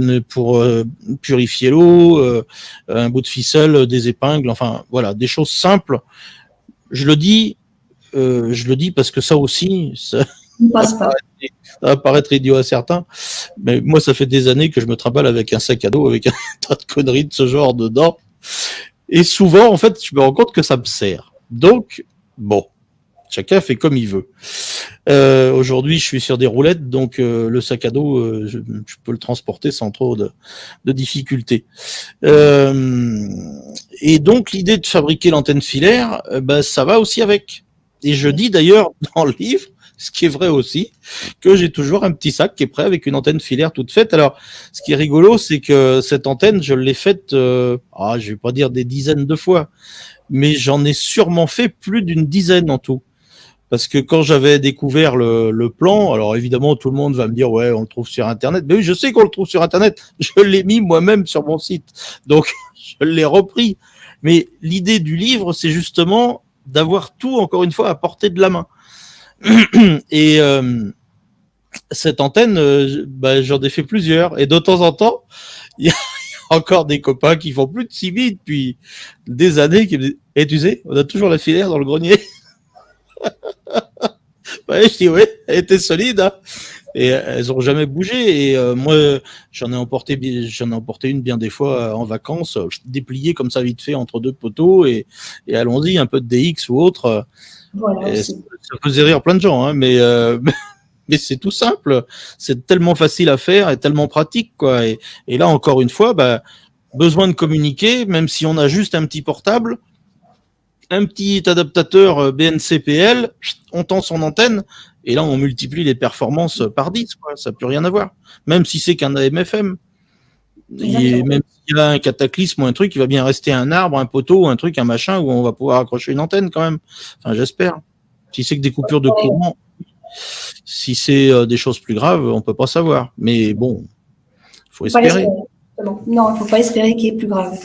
purifier l'eau, un bout de ficelle, des épingles, enfin voilà, des choses simples. Je le dis parce que ça aussi, ça va paraître idiot à certains, mais moi ça fait des années que je me trimballe avec un sac à dos avec un tas de conneries de ce genre dedans, et souvent en fait je me rends compte que ça me sert. Donc bon, chacun fait comme il veut. Aujourd'hui, je suis sur des roulettes, donc le sac à dos, je peux le transporter sans trop de difficultés. Et donc, l'idée de fabriquer l'antenne filaire, ça va aussi avec. Et je dis d'ailleurs dans le livre, ce qui est vrai aussi, que j'ai toujours un petit sac qui est prêt avec une antenne filaire toute faite. Alors, ce qui est rigolo, c'est que cette antenne, je l'ai faite, je vais pas dire des dizaines de fois, mais j'en ai sûrement fait plus d'une dizaine en tout. Parce que quand j'avais découvert le plan, alors évidemment tout le monde va me dire ouais on le trouve sur internet, mais oui je sais qu'on le trouve sur internet, je l'ai mis moi-même sur mon site, donc je l'ai repris. Mais l'idée du livre c'est justement d'avoir tout encore une fois à portée de la main. Et cette antenne, j'en ai fait plusieurs, et de temps en temps il y a encore des copains qui font plus de 6 depuis des années qui me disent et tu sais on a toujours la filaire dans le grenier. Ouais, je dis ouais, elle était solide, hein. Et elles ont jamais bougé. Et moi, j'en ai emporté une bien des fois en vacances, dépliée comme ça vite fait entre deux poteaux et allons-y, un peu de DX ou autre. Voilà, ça faisait rire plein de gens, hein, mais c'est tout simple. C'est tellement facile à faire et tellement pratique, quoi. Et là, encore une fois, besoin de communiquer, même si on a juste un petit portable. Un petit adaptateur BNC-PL, on tend son antenne, et là, on multiplie les performances par 10, quoi. Ça n'a plus rien à voir. Même si c'est qu'un AM/FM. Et même s'il y a un cataclysme ou un truc, il va bien rester un arbre, un poteau, un truc, un machin, où on va pouvoir accrocher une antenne quand même. Enfin, j'espère. Si c'est que des coupures de courant, si c'est des choses plus graves, on ne peut pas savoir. Mais bon, il faut espérer. Non, il ne faut pas espérer qu'il y ait plus grave.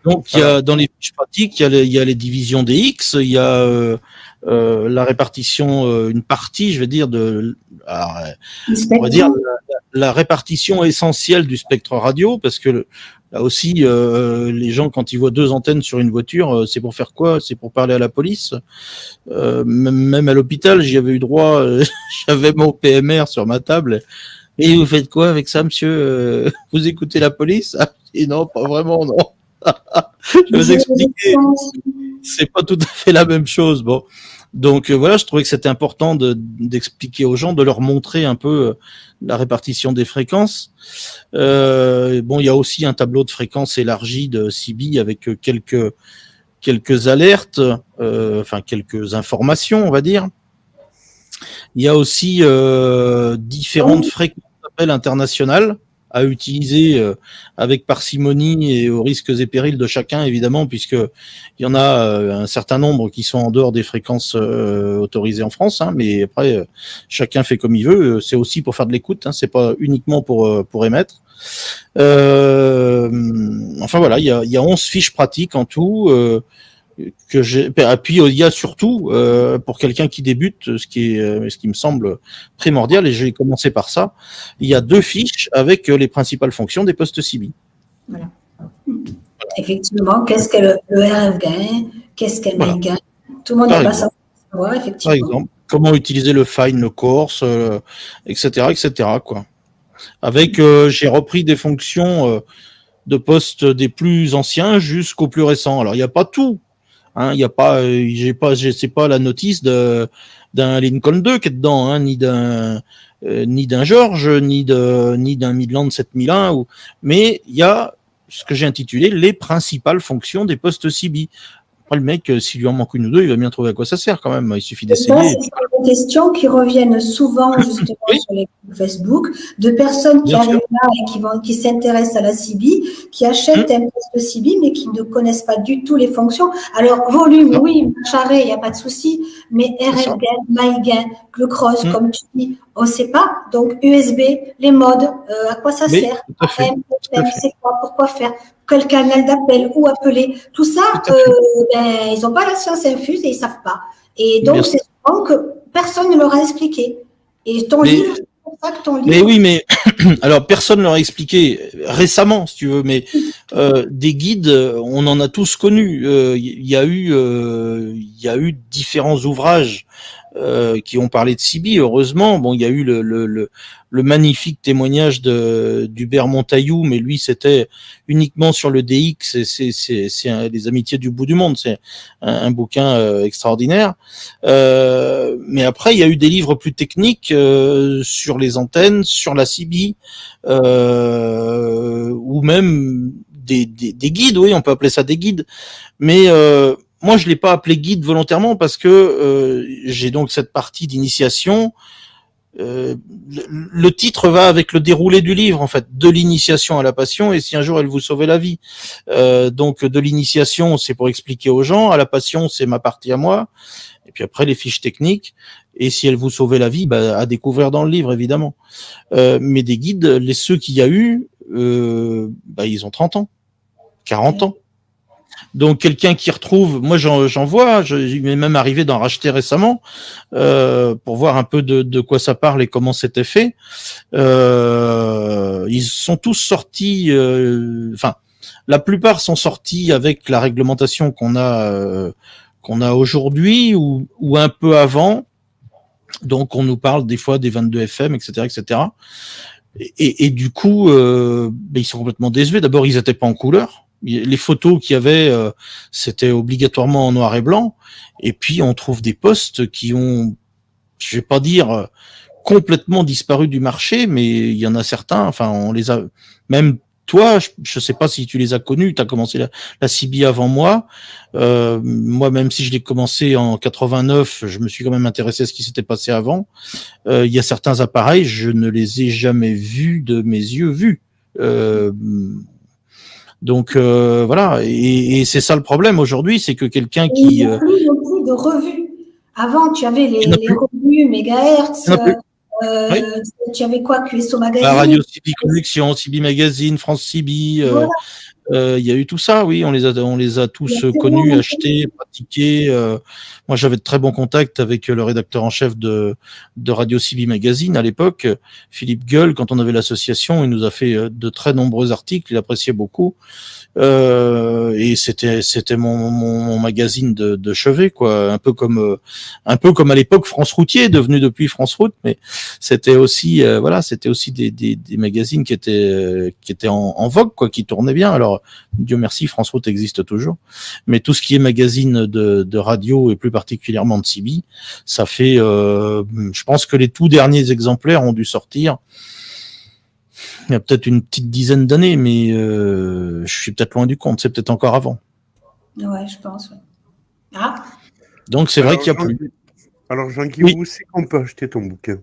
Donc, il y a, dans les fiches pratiques, il y a les divisions des X, il y a la répartition, une partie, je vais dire, on va dire la répartition essentielle du spectre radio, parce que là aussi, les gens, quand ils voient 2 antennes sur une voiture, c'est pour faire quoi? C'est pour parler à la police. Même à l'hôpital, j'y avais eu droit, j'avais mon PMR sur ma table. Et vous faites quoi avec ça, monsieur? Vous écoutez la police? Et non, pas vraiment, non. Je vais vous expliquer, c'est pas tout à fait la même chose. Bon, donc voilà, je trouvais que c'était important d'expliquer aux gens, de leur montrer un peu la répartition des fréquences. Bon, il y a aussi un tableau de fréquences élargi de CB avec quelques alertes, enfin quelques informations, on va dire. Il y a aussi différentes fréquences d'appel internationales à utiliser avec parcimonie et aux risques et périls de chacun, évidemment, puisqu'il y en a un certain nombre qui sont en dehors des fréquences autorisées en France, hein, mais après, chacun fait comme il veut. C'est aussi pour faire de l'écoute, hein, c'est pas uniquement pour émettre. Enfin voilà, il y a 11 fiches pratiques en tout. Que j'ai. Puis il y a surtout pour quelqu'un qui débute, ce qui me semble primordial, et j'ai commencé par ça. Il y a 2 fiches avec les principales fonctions des postes CB. Voilà. Effectivement, qu'est-ce qu'est le RF gain, qu'est-ce qu'est le main gain. Tout le monde n'a pas ça à savoir, effectivement. Par exemple, comment utiliser le fine, le coarse, etc., quoi. Avec, j'ai repris des fonctions de postes des plus anciens jusqu'aux plus récents. Alors il n'y a pas tout. Hein, il y a pas, c'est pas la notice d'un Lincoln 2 qui est dedans, hein, ni d'un George, ni d'un Midland 7001, mais il y a ce que j'ai intitulé les principales fonctions des postes CB. Après, le mec, s'il lui en manque une ou 2, il va bien trouver à quoi ça sert quand même. Il suffit d'essayer. C'est des questions qui reviennent souvent justement sur les groupes Facebook de personnes qui arrivent là et qui s'intéressent à la CB, qui achètent un poste CB mais qui ne connaissent pas du tout les fonctions. Alors volume, oui, charré, il n'y a pas de souci, mais RF gain, my gain, le cross, comme tu dis, on ne sait pas. Donc USB, les modes, à quoi ça sert, c'est quoi, pourquoi faire, quel canal d'appel, où appeler, tout ça, ils n'ont pas la science infuse et ils ne savent pas. Et donc, c'est souvent que personne ne leur a expliqué. Et ton livre, c'est pour ça que ton livre... Mais oui, mais alors personne ne leur a expliqué récemment, si tu veux, mais des guides, on en a tous connu. Il y a eu différents ouvrages qui ont parlé de Sibi. Heureusement, bon, il y a eu le magnifique témoignage d'Hubert Montaillou, mais lui, c'était uniquement sur le DX. C'est les amitiés du bout du monde. C'est un bouquin extraordinaire. Mais après, il y a eu des livres plus techniques sur les antennes, sur la Sibi, ou même des guides. Oui, on peut appeler ça des guides. Mais moi, je l'ai pas appelé guide volontairement parce que j'ai donc cette partie d'initiation. Le titre va avec le déroulé du livre, en fait, de l'initiation à la passion, et si un jour elle vous sauvait la vie. Donc, de l'initiation, c'est pour expliquer aux gens, à la passion, c'est ma partie à moi, et puis après, les fiches techniques, et si elle vous sauvait la vie, bah, à découvrir dans le livre, évidemment. Mais des guides, ceux qu'il y a eu, bah, ils ont 30 ans, 40 ans. Donc quelqu'un qui retrouve, moi j'en vois, il m'est même arrivé d'en racheter récemment pour voir un peu de quoi ça parle et comment c'était fait. Ils sont tous sortis, enfin la plupart sont sortis avec la réglementation qu'on a aujourd'hui ou un peu avant. Donc on nous parle des fois des 22 FM, etc., etc. Et du coup, ils sont complètement désuets. D'abord, ils n'étaient pas en couleur. Les photos qu'il y avait, c'était obligatoirement en noir et blanc. Et puis, on trouve des postes qui ont, je vais pas dire complètement disparu du marché, mais il y en a certains. Enfin, on les a. Même toi, je sais pas si tu les as connus. Tu as commencé la CB avant moi. Moi, même si je l'ai commencé en 89, je me suis quand même intéressé à ce qui s'était passé avant. Il y a certains appareils, je ne les ai jamais vus de mes yeux vus. Donc voilà, et c'est ça le problème aujourd'hui, c'est que quelqu'un qui... Il n'y a plus non plus de revues. Avant, tu avais les revues mégahertz, oui. Tu avais quoi, QSO Magazine, la Radio CB Connexion, CB Magazine, France CB, voilà. Il y a eu tout ça, oui, on les a tous connus, achetés, pratiqués. Moi, j'avais de très bons contacts avec le rédacteur en chef de Radio CB Magazine à l'époque, Philippe Gueule. Quand on avait l'association, il nous a fait de très nombreux articles, il appréciait beaucoup. Et c'était mon magazine de chevet, quoi, un peu comme à l'époque France Routier, devenu depuis France Route, mais c'était aussi c'était aussi des magazines qui étaient en vogue, quoi, qui tournaient bien. Alors Dieu merci, France Route existe toujours, mais tout ce qui est magazine de radio et plus particulièrement de CB, ça fait je pense que les tout derniers exemplaires ont dû sortir il y a peut-être une petite dizaine d'années, mais je suis peut-être loin du compte. C'est peut-être encore avant. Ouais, je pense. Ouais. Ah. Donc c'est vrai qu'il y a plus. Alors Jean-Guy, où c'est qu'on peut acheter ton bouquin?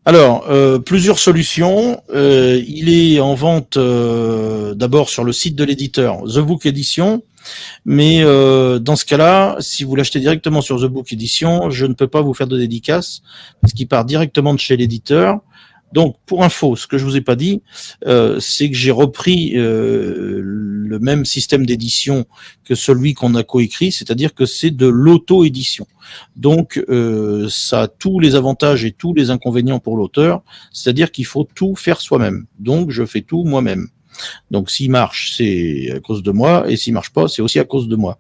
Alors, plusieurs solutions. Il est en vente d'abord sur le site de l'éditeur The Book Edition. Mais dans ce cas-là, si vous l'achetez directement sur The Book Edition, je ne peux pas vous faire de dédicace parce qu'il part directement de chez l'éditeur. Donc, pour info, ce que je vous ai pas dit, c'est que j'ai repris le même système d'édition que celui qu'on a coécrit, c'est-à-dire que c'est de l'auto-édition. Donc, ça a tous les avantages et tous les inconvénients pour l'auteur, c'est-à-dire qu'il faut tout faire soi-même. Donc, je fais tout moi-même. Donc, s'il marche, c'est à cause de moi, et s'il marche pas, c'est aussi à cause de moi.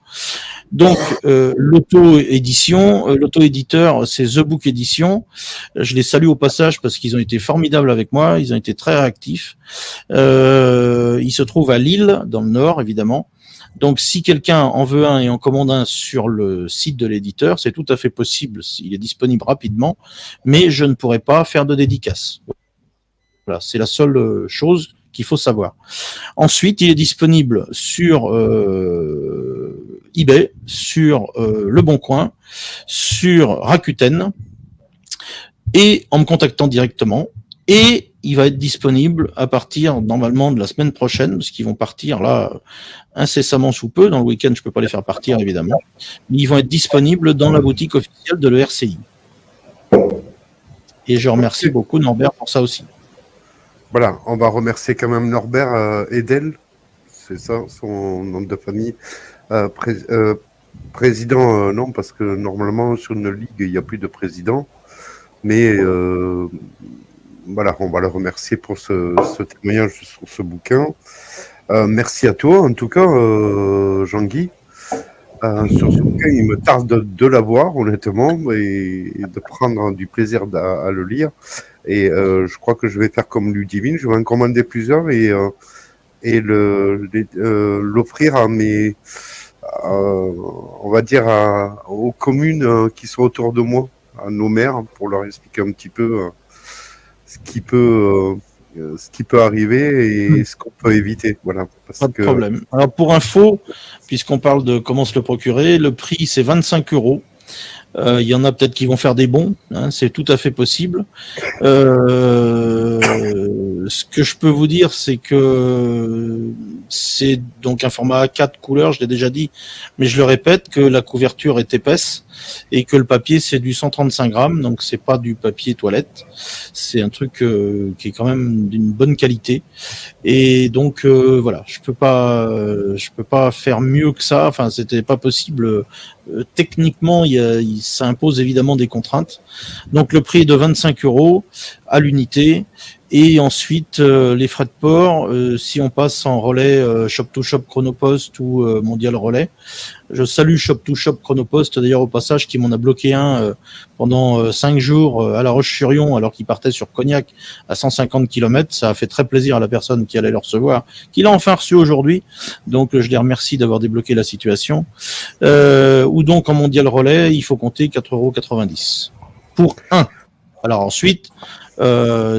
Donc, l'auto-édition, l'auto-éditeur, c'est The Book Edition. Je les salue au passage parce qu'ils ont été formidables avec moi, ils ont été très réactifs. Ils se trouvent à Lille, dans le Nord, évidemment. Donc, si quelqu'un en veut un et en commande un sur le site de l'éditeur, c'est tout à fait possible. Il est disponible rapidement, mais je ne pourrai pas faire de dédicace. Voilà, c'est la seule chose qu'il faut savoir. Ensuite, il est disponible sur eBay, sur Le Bon Coin, sur Rakuten, et en me contactant directement. Et il va être disponible à partir normalement de la semaine prochaine, parce qu'ils vont partir là incessamment sous peu. Dans le week-end, je peux pas les faire partir évidemment, mais ils vont être disponibles dans la boutique officielle de l'ERCI. Et je remercie beaucoup Norbert pour ça aussi. Voilà, on va remercier quand même Norbert Edel, c'est ça son nom de famille. Président, non, parce que normalement sur une ligue, il n'y a plus de président. Mais voilà, on va le remercier pour ce témoignage sur ce bouquin. Merci à toi, en tout cas, Jean-Guy. Sur ce bouquin, il me tarde de l'avoir, honnêtement, et de prendre du plaisir à le lire. Et je crois que je vais faire comme Ludivine, je vais en commander plusieurs et l'offrir à mes, on va dire, aux communes qui sont autour de moi, à nos maires, pour leur expliquer un petit peu ce qui peut arriver et ce qu'on peut éviter. Voilà. Pas de problème. Alors pour info, puisqu'on parle de comment se le procurer, le prix c'est 25 €. Il y en a peut-être qui vont faire des bons, hein, c'est tout à fait possible. Ce que je peux vous dire, c'est que c'est donc un format A4 couleur, je l'ai déjà dit, mais je le répète, que la couverture est épaisse et que le papier c'est du 135 grammes, donc c'est pas du papier toilette, c'est un truc qui est quand même d'une bonne qualité. Et donc voilà, je peux pas faire mieux que ça. Enfin, c'était pas possible. Techniquement, ça impose évidemment des contraintes. Donc le prix est de 25 € à l'unité. Et ensuite, les frais de port, si on passe en relais Shop-to-Shop Chronopost ou Mondial Relais. Je salue Shop-to-Shop Chronopost, d'ailleurs au passage, qui m'en a bloqué un pendant 5 jours à La Roche-sur-Yon, alors qu'il partait sur Cognac à 150 km. Ça a fait très plaisir à la personne qui allait le recevoir, qui l'a enfin reçu aujourd'hui. Donc je les remercie d'avoir débloqué la situation. Ou donc en Mondial Relais, il faut compter 4,90 € pour un. Alors ensuite,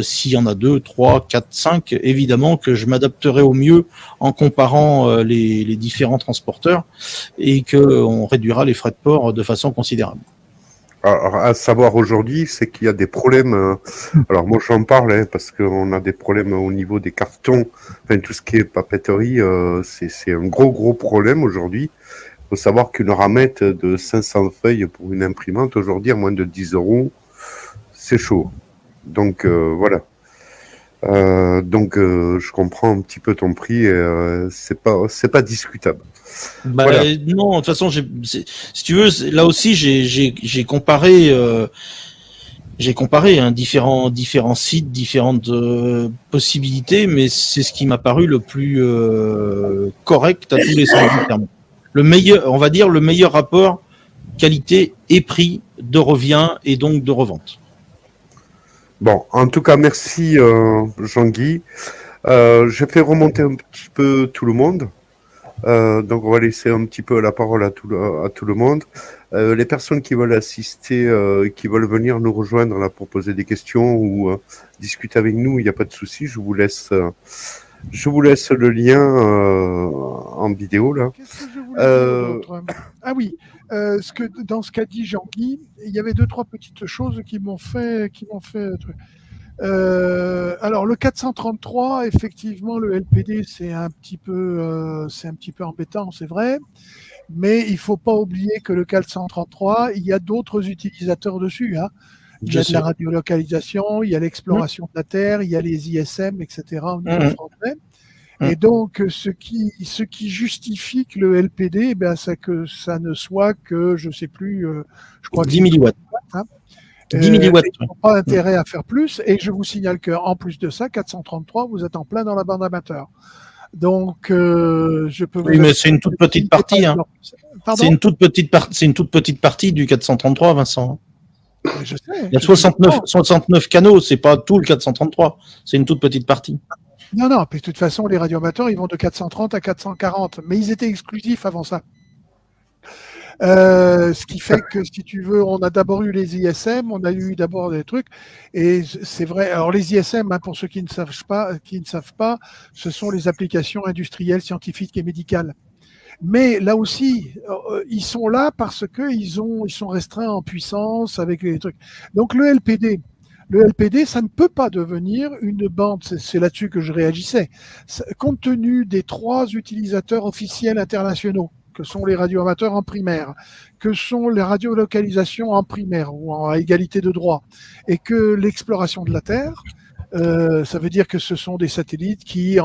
s'il y en a 2, 3, 4, 5, évidemment que je m'adapterai au mieux en comparant les différents transporteurs et qu'on réduira les frais de port de façon considérable. Alors, à savoir aujourd'hui, c'est qu'il y a des problèmes. Alors moi j'en parle parce qu'on a des problèmes au niveau des cartons, enfin tout ce qui est papeterie, c'est un gros problème aujourd'hui. Il faut savoir qu'une ramette de 500 feuilles pour une imprimante aujourd'hui à moins de 10 €, c'est chaud. Donc voilà. Je comprends un petit peu ton prix. C'est pas discutable. Bah, voilà. Non, de toute façon, si tu veux, là aussi, j'ai comparé. J'ai comparé différents sites, différentes possibilités, mais c'est ce qui m'a paru le plus correct à tous les sens du terme. Le meilleur, on va dire, le meilleur rapport qualité et prix de revient et donc de revente. Bon, en tout cas, merci Jean-Guy. Je fais remonter un petit peu tout le monde. Donc, on va laisser un petit peu la parole à tout le monde. Les personnes qui veulent assister, qui veulent venir nous rejoindre là pour poser des questions ou discuter avec nous, il n'y a pas de souci. Je vous laisse le lien en vidéo là. Qu'est-ce que je voulais dire d'autre ? Ah oui, dans ce qu'a dit Jean-Guy, il y avait 2-3 petites choses qui m'ont fait alors le 433, effectivement, le LPD c'est un petit peu embêtant, c'est vrai, mais il faut pas oublier que le 433, il y a d'autres utilisateurs dessus, hein. Il y a de la radiolocalisation, il y a l'exploration de la Terre, il y a les ISM, etc. au niveau français. Et donc, ce qui justifie que le LPD, c'est que ça ne soit que, je sais plus, je crois 10 milliwatts. Hein. 10 milliwatts. Ils n'ont pas intérêt à faire plus. Et je vous signale qu'en plus de ça, 433, vous êtes en plein dans la bande amateur. Donc, je peux vous. Oui, mais c'est une toute petite partie. Hein. C'est une toute petite partie du 433, Vincent. Je sais. Il y a 69 canaux, c'est pas tout le 433. C'est une toute petite partie. Non, puis de toute façon, les radioamateurs, ils vont de 430 à 440, mais ils étaient exclusifs avant ça. Ce qui fait que, si tu veux, on a d'abord eu les ISM, on a eu d'abord des trucs, et c'est vrai. Alors les ISM, hein, pour ceux qui ne savent pas, ce sont les applications industrielles, scientifiques et médicales. Mais là aussi, ils sont là parce que ils sont restreints en puissance avec les trucs. Donc le LPD, ça ne peut pas devenir une bande, c'est là-dessus que je réagissais, compte tenu des 3 utilisateurs officiels internationaux, que sont les radioamateurs en primaire, que sont les radiolocalisations en primaire, ou à égalité de droit, et que l'exploration de la Terre, ça veut dire que ce sont des satellites qui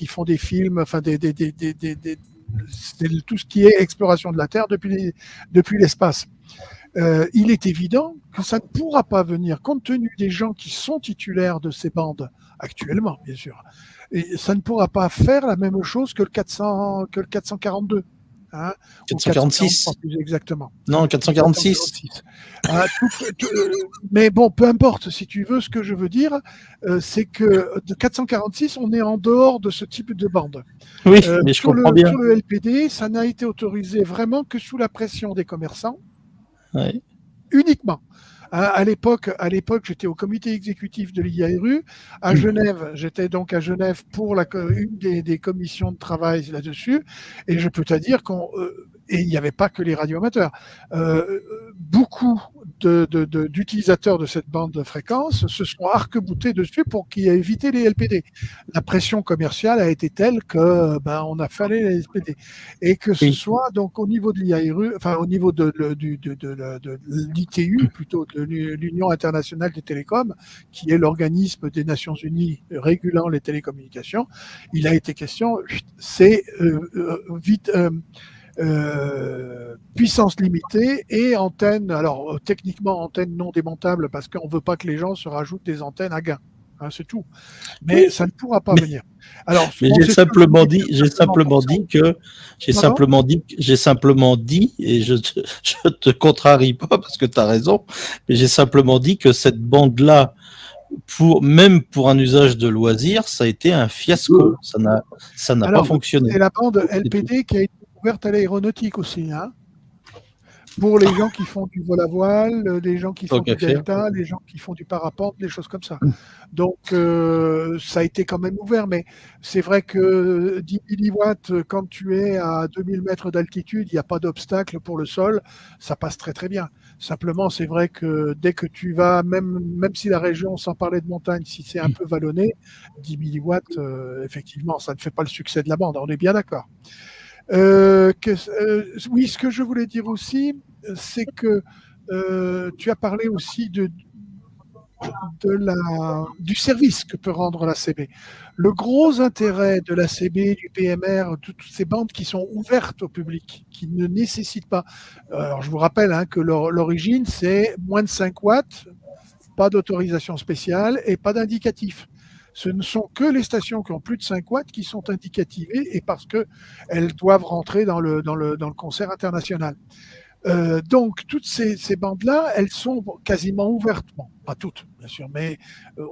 font des films, enfin tout ce qui est exploration de la Terre depuis l'espace. il est évident que ça ne pourra pas venir, compte tenu des gens qui sont titulaires de ces bandes actuellement, bien sûr. Et ça ne pourra pas faire la même chose que le 442. Hein, 446 plus exactement. Non, 446. Mais bon, peu importe, si tu veux, ce que je veux dire, c'est que de 446, on est en dehors de ce type de bande. Oui, mais je comprends bien. Sur le LPD, ça n'a été autorisé vraiment que sous la pression des commerçants. Ouais. Uniquement. À l'époque, j'étais au comité exécutif de l'IARU. À Genève, j'étais donc à Genève pour une des commissions de travail là-dessus. Et je peux te dire et il n'y avait pas que les radioamateurs. Beaucoup d'utilisateurs de cette bande de fréquence se sont arc-boutés dessus pour éviter les LPD. La pression commerciale a été telle que on a fallu les LPD. Et que ce soit donc au niveau de l'IARU, enfin au niveau de l'ITU, plutôt de l'Union internationale des télécoms, qui est l'organisme des Nations Unies régulant les télécommunications, il a été question, c'est puissance limitée et antenne, alors techniquement antenne non démontable parce qu'on ne veut pas que les gens se rajoutent des antennes à gain. Hein, c'est tout. Mais ça ne pourra pas venir. Alors, mais j'ai simplement dit et je te contrarie pas parce que tu as raison, mais j'ai simplement dit que cette bande-là, même pour un usage de loisir, ça a été un fiasco. Ça n'a pas fonctionné. C'est la bande LPD qui a été ouverte à l'aéronautique aussi, hein. Pour les gens qui font du vol à voile, les gens qui font du delta, les gens qui font du parapente, des choses comme ça. Donc, ça a été quand même ouvert, mais c'est vrai que 10 milliwatts, quand tu es à 2000 mètres d'altitude, il n'y a pas d'obstacle pour le sol, ça passe très très bien. Simplement, c'est vrai que dès que tu vas, même si la région, sans parler de montagne, si c'est un peu vallonné, 10 milliwatts, effectivement, ça ne fait pas le succès de la bande, on est bien d'accord. Oui, ce que je voulais dire aussi, c'est que tu as parlé aussi du service que peut rendre l'ACB. Le gros intérêt de l'ACB, du PMR, toutes ces bandes qui sont ouvertes au public, qui ne nécessitent pas. Alors, je vous rappelle que l'origine, c'est moins de 5 watts, pas d'autorisation spéciale et pas d'indicatif. Ce ne sont que les stations qui ont plus de 5 watts qui sont indicativées et parce qu'elles doivent rentrer dans le concert international. Donc, toutes ces bandes-là, elles sont quasiment ouvertes. Bon, pas toutes, bien sûr, mais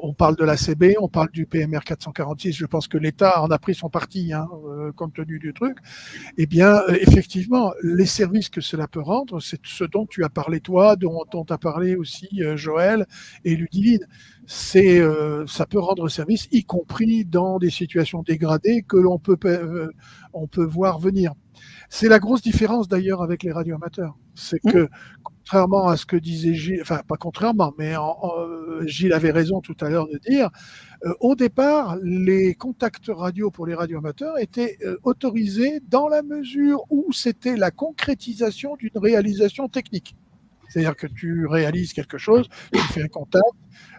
on parle de l'ACB, on parle du PMR 446. Je pense que l'État en a pris son parti, compte tenu du truc. Eh bien, effectivement, les services que cela peut rendre, c'est ce dont tu as parlé toi, dont tu as parlé aussi Joël et Ludivine. Ça peut rendre service, y compris dans des situations dégradées que on peut voir venir. C'est la grosse différence d'ailleurs avec les radioamateurs. C'est que, contrairement à ce que disait Gilles, enfin pas contrairement, mais Gilles avait raison tout à l'heure de dire, au départ, les contacts radio pour les radioamateurs étaient autorisés dans la mesure où c'était la concrétisation d'une réalisation technique. C'est-à-dire que tu réalises quelque chose, tu fais un contact,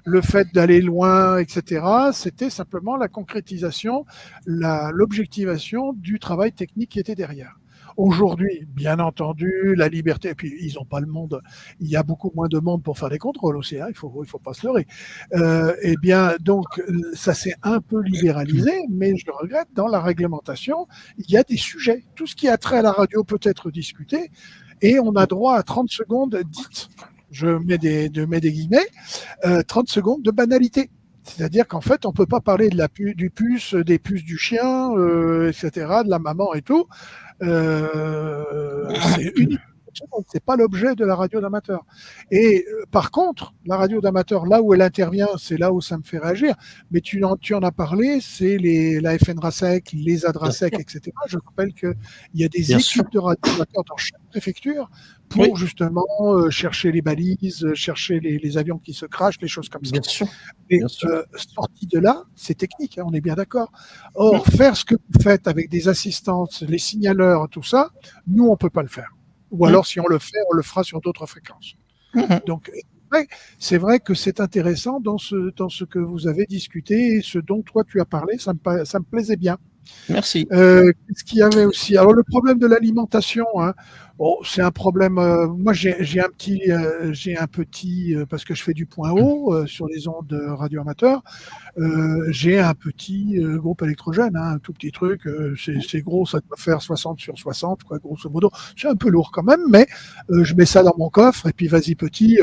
le fait d'aller loin, etc., c'était simplement la concrétisation, l'objectivation du travail technique qui était derrière. Aujourd'hui, bien entendu, la liberté, et puis ils n'ont pas le monde, il y a beaucoup moins de monde pour faire des contrôles aussi, il faut pas se leurrer. Eh bien, donc, ça s'est un peu libéralisé, mais je regrette, dans la réglementation, il y a des sujets. Tout ce qui a trait à la radio peut être discuté, et on a droit à 30 secondes dites, je mets des guillemets, 30 secondes de banalité. C'est-à-dire qu'en fait, on ne peut pas parler des puces du chien, etc., de la maman et tout. C'est unique. C'est pas l'objet de la radio d'amateur. Et par contre, la radio d'amateur, là où elle intervient, c'est là où ça me fait réagir. Mais tu en as parlé, c'est la FNRASEC, les ADRASEC, etc. Je rappelle qu'il y a des équipes de radio d'amateur dans chaque préfecture pour justement chercher les balises, chercher les avions qui se crachent, les choses comme ça. Et sorti de là, c'est technique, on est bien d'accord. Or, faire ce que vous faites avec des assistantes, les signaleurs, tout ça, nous, on ne peut pas le faire. Ou alors, si on le fait, on le fera sur d'autres fréquences. Donc, c'est vrai que c'est intéressant dans ce que vous avez discuté et ce dont toi tu as parlé, ça me plaisait bien. Merci. Qu'est-ce qu'il y avait aussi? Alors le problème de l'alimentation, hein, c'est un problème. Moi, j'ai un petit, parce que je fais du point haut sur les ondes radio amateurs. J'ai un petit groupe électrogène, hein, un tout petit truc. C'est gros, ça doit faire 60 sur 60, quoi, grosso modo. C'est un peu lourd quand même, mais je mets ça dans mon coffre et puis vas-y petit,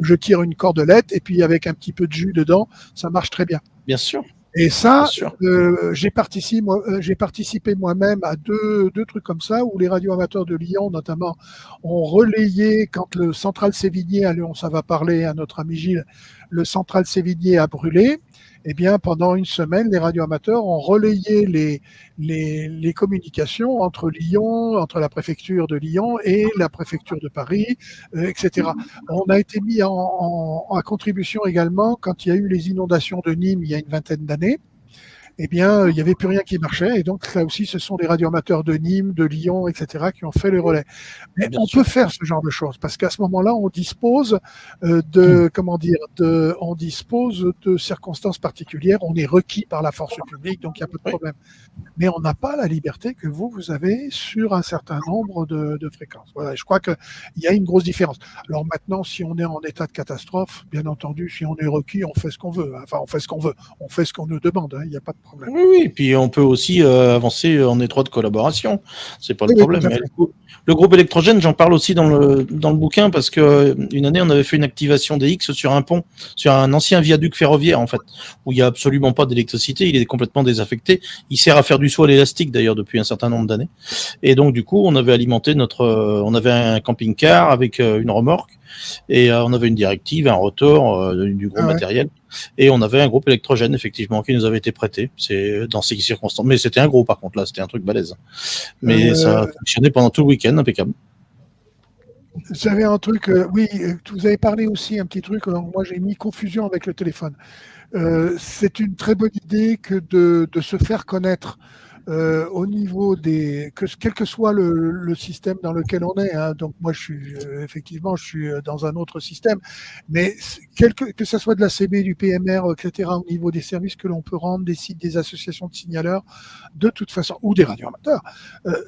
je tire une cordelette et puis avec un petit peu de jus dedans, ça marche très bien. Bien sûr. Et ça, j'ai participé moi-même à deux trucs comme ça, où les radioamateurs de Lyon, notamment, ont relayé, quand le Central Sévigné, à Lyon, ça va parler à notre ami Gilles, le Central Sévigné a brûlé. Eh bien, pendant une semaine, les radioamateurs ont relayé les communications entre Lyon, entre la préfecture de Lyon et la préfecture de Paris, etc. On a été mis à contribution également quand il y a eu les inondations de Nîmes il y a une vingtaine d'années. Eh bien, il n'y avait plus rien qui marchait. Et donc, là aussi, ce sont les radioamateurs de Nîmes, de Lyon, etc., qui ont fait les relais. Mais on peut faire ce genre de choses parce qu'à ce moment-là, on dispose on dispose de circonstances particulières. On est requis par la force publique, donc il n'y a pas de problème. Mais on n'a pas la liberté que vous avez sur un certain nombre de fréquences. Voilà. Je crois qu'il y a une grosse différence. Alors maintenant, si on est en état de catastrophe, bien entendu, si on est requis, on fait ce qu'on veut. Enfin, on fait ce qu'on veut. On fait ce qu'on nous demande. Hein. Il n'y a pas de problème. Oui, et puis on peut aussi avancer en étroite collaboration. C'est pas le problème. Mais le groupe électrogène, j'en parle aussi dans le bouquin parce que une année, on avait fait une activation des X sur un pont, sur un ancien viaduc ferroviaire en fait, où il y a absolument pas d'électricité. Il est complètement désaffecté. Il sert à faire du saut à l'élastique d'ailleurs depuis un certain nombre d'années. Et donc du coup, on avait alimenté on avait un camping-car avec une remorque et on avait une directive, un rotor, du gros matériel. Et on avait un groupe électrogène, effectivement, qui nous avait été prêté. C'est dans ces circonstances. Mais c'était un gros, par contre, là, c'était un truc balèze. Mais ça a fonctionné pendant tout le week-end, impeccable. J'avais un truc, oui, vous avez parlé aussi un petit truc. Alors moi, j'ai mis confusion avec le téléphone. C'est une très bonne idée que de se faire connaître. Au niveau quel que soit le système dans lequel on est, hein, donc moi je suis dans un autre système, mais que ce soit de la CB, du PMR, etc., au niveau des services que l'on peut rendre, des sites, des associations de signaleurs, de toute façon, ou des radioamateurs,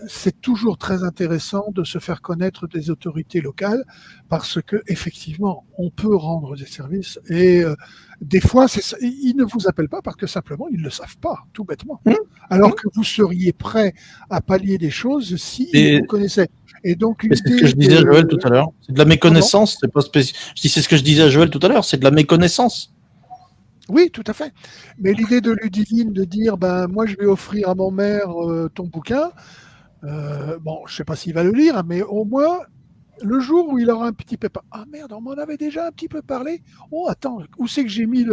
c'est toujours très intéressant de se faire connaître des autorités locales parce que effectivement, on peut rendre des services et des fois, ils ne vous appellent pas parce que simplement, ils ne le savent pas, tout bêtement. Alors que vous seriez prêt à pallier des choses si vous connaissez. Et donc, c'est ce que je disais à Joël tout à l'heure. C'est de la méconnaissance. C'est pas spécial. C'est ce que je disais à Joël tout à l'heure. C'est de la méconnaissance. Oui, tout à fait. Mais l'idée de Ludivine de dire, moi, je vais offrir à mon maire ton bouquin. Bon, je sais pas s'il va le lire, mais au moins, le jour où il aura un petit peu... Ah merde, on m'en avait déjà un petit peu parlé. Oh, attends, où c'est que j'ai mis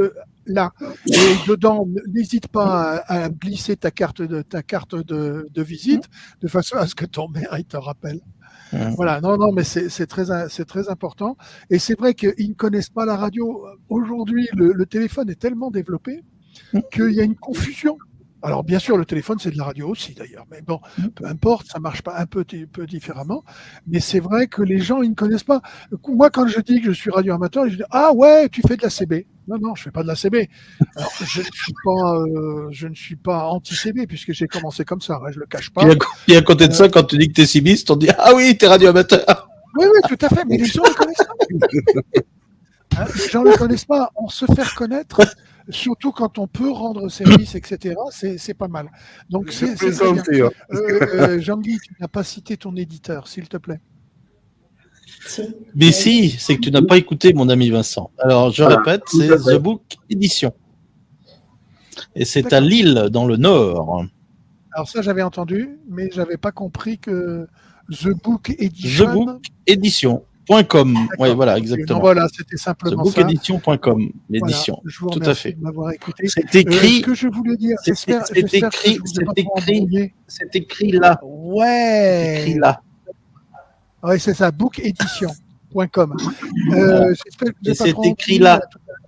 là? Et dedans, n'hésite pas à glisser ta carte de visite de façon à ce que ton maire, il te rappelle. Voilà, non, mais c'est très important. Et c'est vrai qu'ils ne connaissent pas la radio. Aujourd'hui, le téléphone est tellement développé qu'il y a une confusion. Alors, bien sûr, le téléphone, c'est de la radio aussi, d'ailleurs. Mais bon, peu importe, ça marche pas un peu différemment. Mais c'est vrai que les gens, ils ne connaissent pas. Moi, quand je dis que je suis radioamateur, je dis « Ah ouais, tu fais de la CB ». Non, je fais pas de la CB. Alors, je ne suis pas anti-CB, puisque j'ai commencé comme ça, hein, je le cache pas. Et à côté de ça, quand tu dis que tu es cibiste, on dit « Ah oui, tu es radioamateur ». Oui, tout à fait. Mais les gens ne le connaissent pas. Hein, les gens ne le connaissent pas. On se fait connaître. Surtout quand on peut rendre service, etc., c'est pas mal. Donc, c'est bien. Jean-Guy, tu n'as pas cité ton éditeur, s'il te plaît. Mais si, c'est que tu n'as pas écouté mon ami Vincent. Alors, je répète, c'est The Book Edition. Et c'est à Lille, dans le Nord. Alors ça, j'avais entendu, mais je n'avais pas compris que The Book Edition... The Book Edition.com. Oui, voilà, exactement. Voilà, c'était simplement ça. TheBookEdition.com, l'édition. Voilà, je vous tout à fait. De m'avoir écouté. C'est écrit. Ce que je voulais dire, c'est écrit là. Ouais. C'est écrit là. Oui, c'est ça, bookedition.com. C'est écrit là.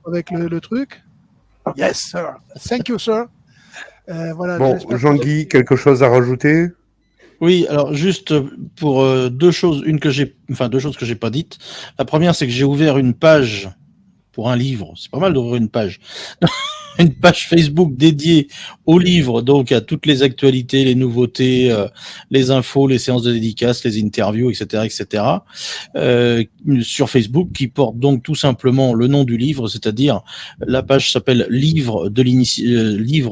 Avec le truc. Yes, sir. Thank you, sir. Voilà, bon, Jean-Guy, quelque chose à rajouter? Oui, alors juste pour deux choses que j'ai pas dites. La première, c'est que j'ai ouvert une page pour un livre. C'est pas mal d'ouvrir une page. une page Facebook dédiée aux livres, donc à toutes les actualités, les nouveautés, les infos, les séances de dédicaces, les interviews, etc., sur Facebook, qui porte donc tout simplement le nom du livre, c'est-à-dire la page s'appelle livre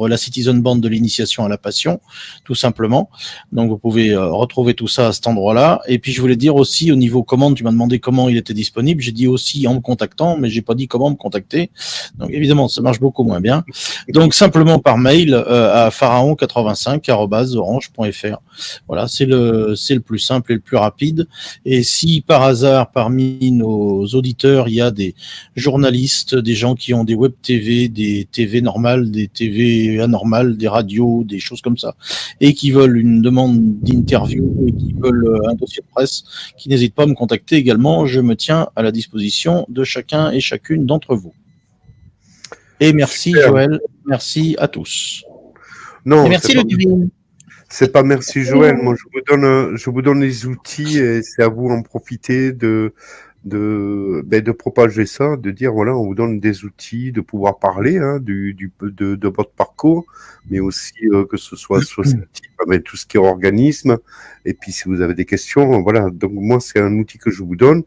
la Citizen Band de l'initiation à la passion, tout simplement. Donc vous pouvez retrouver tout ça à cet endroit-là. Et puis je voulais dire aussi au niveau commande, tu m'as demandé comment il était disponible. J'ai dit aussi en me contactant, mais j'ai pas dit comment me contacter. Donc évidemment, ça marche beaucoup moins bien. Donc simplement par mail à pharaon85@orange.fr. Voilà, c'est le plus simple et le plus rapide. Et si par hasard parmi nos auditeurs il y a des journalistes, des gens qui ont des web TV, des TV normales, des TV anormales, des radios, des choses comme ça, et qui veulent une demande d'interview et qui veulent un dossier de presse, qui n'hésitent pas à me contacter également. Je me tiens à la disposition de chacun et chacune d'entre vous. Et merci Super. Joël, merci à tous. Non, et merci Ludivine. C'est pas merci Joël, moi je vous donne les outils et c'est à vous en profiter de propager ça, de dire voilà, on vous donne des outils, de pouvoir parler de votre parcours, mais aussi que ce soit associatif avec tout ce qui est organisme. Et puis si vous avez des questions, voilà. Donc moi c'est un outil que je vous donne.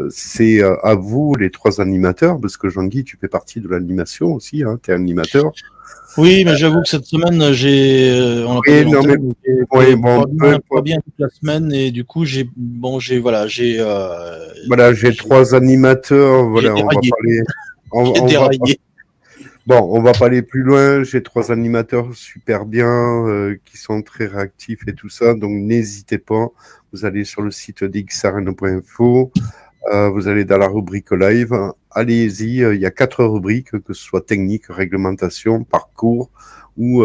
C'est à vous les 3 animateurs, parce que Jean-Guy, tu fais partie de l'animation aussi, hein, tu es animateur. Oui, mais j'avoue que cette semaine, on a pas bien toute la semaine et du coup, j'ai 3 animateurs. Voilà, on va pas aller plus loin. J'ai 3 animateurs super bien qui sont très réactifs et tout ça. Donc n'hésitez pas. Vous allez sur le site d'xrn.info. Vous allez dans la rubrique live, allez-y, il y a 4 rubriques, que ce soit technique, réglementation, parcours ou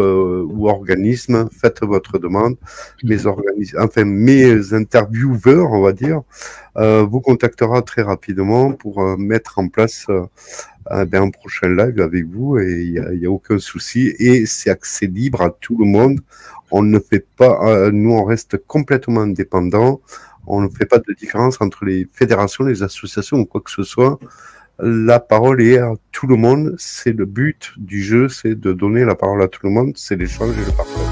organisme, faites votre demande. Mes intervieweurs, on va dire, vous contactera très rapidement pour mettre en place un prochain live avec vous, et il y a aucun souci, et c'est accès libre à tout le monde. On ne fait pas, nous on reste complètement indépendants. On ne fait pas de différence entre les fédérations, les associations ou quoi que ce soit. La parole est à tout le monde. C'est le but du jeu, c'est de donner la parole à tout le monde. C'est l'échange et le partage.